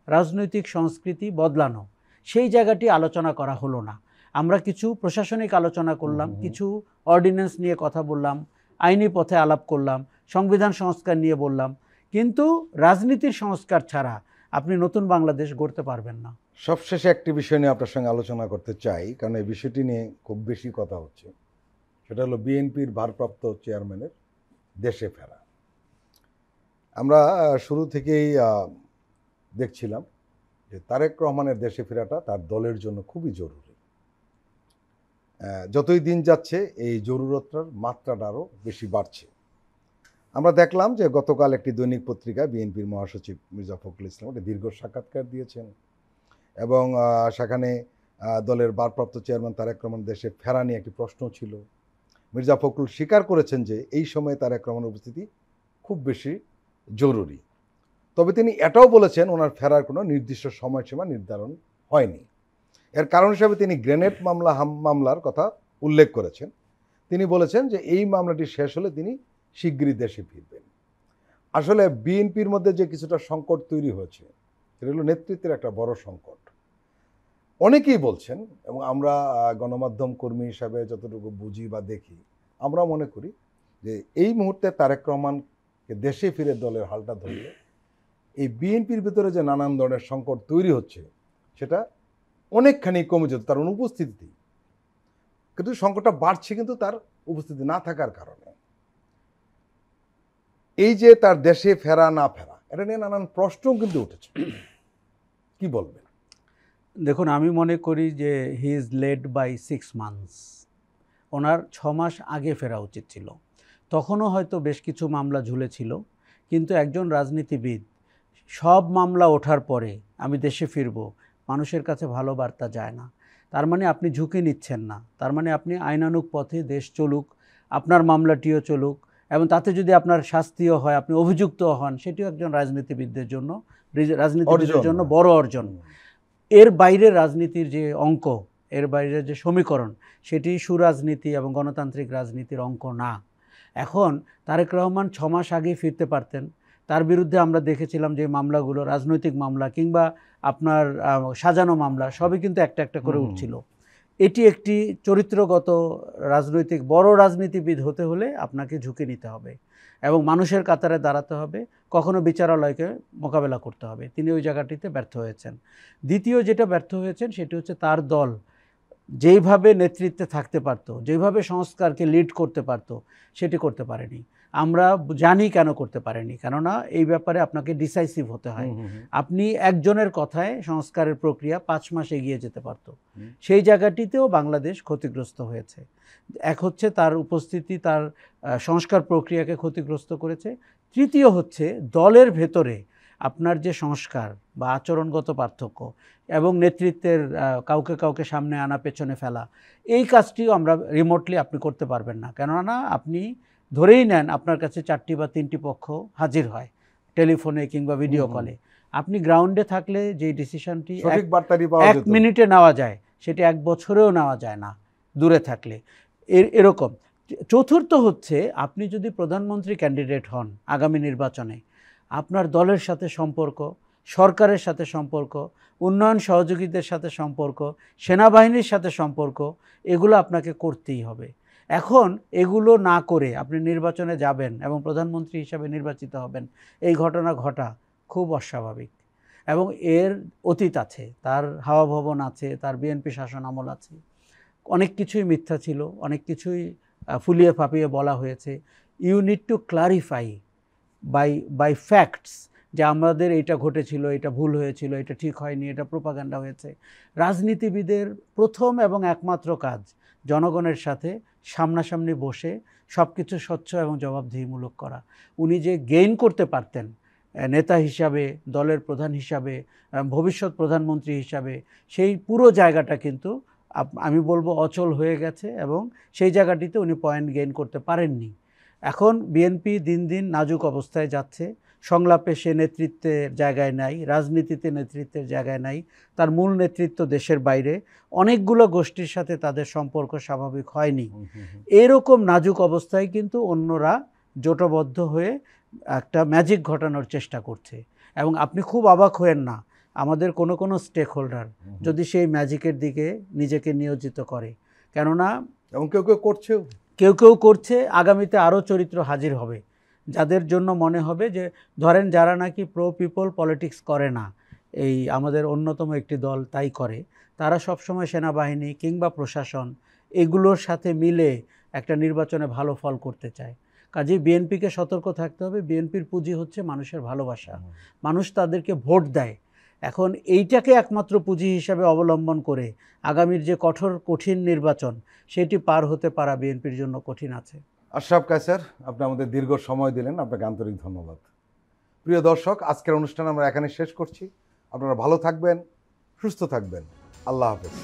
রাজনৈতিক সংস্কৃতি বদলানো। সেই জায়গাটি আলোচনা করা হলো না। আমরা কিছু প্রশাসনিক আলোচনা করলাম, কিছু অর্ডিন্যান্স নিয়ে কথা বললাম, আইনি পথে আলাপ করলাম, সংবিধান সংস্কার নিয়ে বললাম, কিন্তু রাজনীতির সংস্কার ছাড়া আপনি নতুন বাংলাদেশ গড়তে পারবেন না। সবশেষে একটি বিষয় নিয়ে আপনার সঙ্গে আলোচনা করতে চাই, কারণ এই বিষয়টি নিয়ে খুব বেশি কথা হচ্ছে। সেটা হলো বিএনপির ভারপ্রাপ্ত চেয়ারম্যানের দেশে ফেরা। আমরা শুরু থেকেই দেখছিলাম যে তারেক রহমানের দেশে ফেরাটা তার দলের জন্য খুবই জরুরি। যতই দিন যাচ্ছে এই জরুরতটার মাত্রাটা আরও বেশি বাড়ছে। আমরা দেখলাম যে গতকাল একটি দৈনিক পত্রিকায় বিএনপির মহাসচিব মির্জা ফখরুল ইসলাম একটা দীর্ঘ সাক্ষাৎকার দিয়েছেন এবং সেখানে দলের ভারপ্রাপ্ত চেয়ারম্যান তারেক রহমান দেশে ফেরা নিয়ে একটি প্রশ্ন ছিল। মির্জা ফখরুল স্বীকার করেছেন যে এই সময়ে তারেক রহমানের উপস্থিতি খুব বেশি জরুরি। তবে তিনি এটাও বলেছেন ওনার ফেরার কোনো নির্দিষ্ট সময়সীমা নির্ধারণ হয়নি। এর কারণ হিসাবে তিনি গ্রেনেড মামলার কথা উল্লেখ করেছেন। তিনি বলেছেন যে এই মামলাটি শেষ হলে তিনি শিগগিরই দেশে ফিরবেন। আসলে বিএনপির মধ্যে যে কিছুটা সংকট তৈরি হয়েছে, সেটা হলো নেতৃত্বের একটা বড় সংকট। অনেকেই বলছেন, এবং আমরা গণমাধ্যম কর্মী হিসাবে যতটুকু বুঝি বা দেখি, আমরা মনে করি যে এই মুহূর্তে তারেক রহমানকে দেশে ফিরে দলের হালটা ধরলে এই বিএনপির ভিতরে যে নানান ধরনের সংকট তৈরি হচ্ছে সেটা অনেকখানি কমে যেত তার অনুপস্থিতি। কিন্তু সংকটটা বাড়ছে কিন্তু তার উপস্থিতি না থাকার কারণে। এই যে তার দেশে ফেরা না ফেরা, এটা নিয়ে নানান প্রশ্নও কিন্তু উঠেছে, কি বলবেন? দেখুন, আমি মনে করি যে he is led by 6 months. ওনার 6 মাস আগে ফেরা উচিত ছিল। তখনও হয়তো বেশ কিছু মামলা ঝুলেছিল, কিন্তু একজন রাজনীতিবিদ সব মামলা ওঠার পরে আমি দেশে ফিরব, মানুষের কাছে ভালো বার্তা যায় না। তার মানে আপনি ঝুঁকি নিচ্ছেন না, তার মানে আপনি আইনানুগ পথে দেশ চলুক, আপনার মামলাটিও চলুক, এবং তাতে যদি আপনার শাস্তিও হয়, আপনি অভিযুক্ত হন, সেটিও একজন রাজনীতিবিদদের জন্য বড় অর্জন। এর বাইরে রাজনীতির যে অঙ্ক, এর বাইরে যে সমীকরণ, সেটি সুরাজনীতি এবং গণতান্ত্রিক রাজনীতির অঙ্ক না। এখন তারেক রহমান 6 মাস আগেই ফিরতে পারতেন। তার বিরুদ্ধে আমরা দেখেছিলাম যে মামলাগুলো, রাজনৈতিক মামলা কিংবা আপনার সাজানো মামলা, সবই কিন্তু একটা একটা করে উঠছিল। এটি একটি চরিত্রগত রাজনৈতিক বড় রাজনীতিবিদ হতে হলে আপনাকে ঝুঁকি নিতে হবে এবং মানুষের কাতারে দাঁড়াতে হবে, কখনো বিচারালয়কে মোকাবেলা করতে হবে। তিনি ওই জায়গাটিতে ব্যর্থ হয়েছেন। দ্বিতীয় যেটা ব্যর্থ হয়েছেন সেটি হচ্ছে তার দল যেইভাবে নেতৃত্বে থাকতে পারতো, যেইভাবে সংস্কারকে লিড করতে পারতো, সেটি করতে পারেনি। আমরা জানি কেন করতে পারেনি, কেননা এই ব্যাপারে আপনাকে ডিসাইসিভ হতে হয়। আপনি একজনের কথায় সংস্কারের প্রক্রিয়া 5 মাস এগিয়ে যেতে পারতো। সেই জায়গাটিতেও বাংলাদেশ ক্ষতিগ্রস্ত হয়েছে। এক হচ্ছে তার উপস্থিতি তার সংস্কার প্রক্রিয়াকে ক্ষতিগ্রস্ত করেছে। তৃতীয় হচ্ছে দলের ভেতরে আপনার যে সংস্কার বা আচরণগত পার্থক্য এবং নেতৃত্বের কাউকে কাউকে সামনে আনা পেছনে ফেলা, এই কাজটিও আমরা রিমোটলি আপনি করতে পারবেন না। কেননা আপনি ধরেই নেন আপনার কাছে 4টি বা 3টি পক্ষ হাজির হয় টেলিফোনে কিংবা ভিডিও কলে, আপনি গ্রাউন্ডে থাকলে যে ডিসিশনটি 1 মিনিটে নেওয়া যায় সেটি 1 বছরেও নেওয়া যায় না দূরে থাকলে। এরকম। চতুর্থ হচ্ছে, আপনি যদি প্রধানমন্ত্রী ক্যান্ডিডেট হন আগামী নির্বাচনে, আপনার দলের সাথে সম্পর্ক, সরকারের সাথে সম্পর্ক, উন্নয়ন সহযোগীদের সাথে সম্পর্ক, সেনাবাহিনীর সাথে সম্পর্ক, এগুলো আপনাকে করতেই হবে। এখন এগুলো না করে আপনি নির্বাচনে যাবেন এবং প্রধানমন্ত্রী হিসাবে নির্বাচিত হবেন, এই ঘটনা ঘটা খুব অস্বাভাবিক। এবং এর অতীত আছে, তার হাওয়া ভবন আছে, তার বিএনপি শাসন আমল আছে, অনেক কিছুই মিথ্যা ছিল, অনেক কিছুই ফুলিয়ে ফাঁপিয়ে বলা হয়েছে। You need to clarify by facts যে আমাদের এটা ঘটেছিল, এটা ভুল হয়েছিল, এটা ঠিক হয়নি, এটা প্রোপাগান্ডা হয়েছে। রাজনীতিবিদের প্রথম এবং একমাত্র কাজ জনগণের সাথে সামনাসামনি বসে সব কিছু স্বচ্ছ এবং জবাবদিহিমূলক করা। উনি যে গেইন করতে পারতেন নেতা হিসাবে, দলের প্রধান হিসাবে, ভবিষ্যৎ প্রধানমন্ত্রী হিসাবে, সেই পুরো জায়গাটা কিন্তু আমি বলবো অচল হয়ে গেছে এবং সেই জায়গাটিতে উনি পয়েন্ট গেইন করতে পারেননি। এখন বিএনপি দিন দিন নাজুক অবস্থায় যাচ্ছে। সংলাপে সে নেতৃত্বের জায়গায় নাই, রাজনীতিতে নেতৃত্বের জায়গায় নাই, তার মূল নেতৃত্ব দেশের বাইরে, অনেকগুলো গোষ্ঠীর সাথে তাদের সম্পর্ক স্বাভাবিক হয়নি। এরকম নাজুক অবস্থায় কিন্তু অন্যরা জোটবদ্ধ হয়ে একটা ম্যাজিক ঘটানোর চেষ্টা করছে। এবং আপনি খুব অবাক হয়েন না, আমাদের কোনো স্টেক হোল্ডার যদি সেই ম্যাজিকের দিকে নিজেকে নিয়োজিত করে, কেননা এবং কেউ কেউ করছে, আগামীতে আরও চরিত্র হাজির হবে যাদের জন্য মনে হবে যে, ধরেন যারা নাকি প্রো পিপল পলিটিক্স করে না, এই আমাদের অন্যতম একটি দল তাই করে, তারা সবসময় সেনাবাহিনী কিংবা প্রশাসন এগুলোর সাথে মিলে একটা নির্বাচনে ভালো ফল করতে চায়। কাজেই বিএনপিকে সতর্ক থাকতে হবে। বিএনপির পুঁজি হচ্ছে মানুষের ভালোবাসা, মানুষ তাদেরকে ভোট দেয়। এখন এইটাকে একমাত্র পুঁজি হিসাবে অবলম্বন করে আগামীর যে কঠিন নির্বাচন, সেটি পার হতে পারা বিএনপির জন্য কঠিন আছে। আশরাফ কায়সার, আপনি আমাদের দীর্ঘ সময় দিলেন, আপনাকে আন্তরিক ধন্যবাদ। প্রিয় দর্শক, আজকের অনুষ্ঠান আমরা এখানে শেষ করছি। আপনারা ভালো থাকবেন, সুস্থ থাকবেন। আল্লাহ হাফেজ।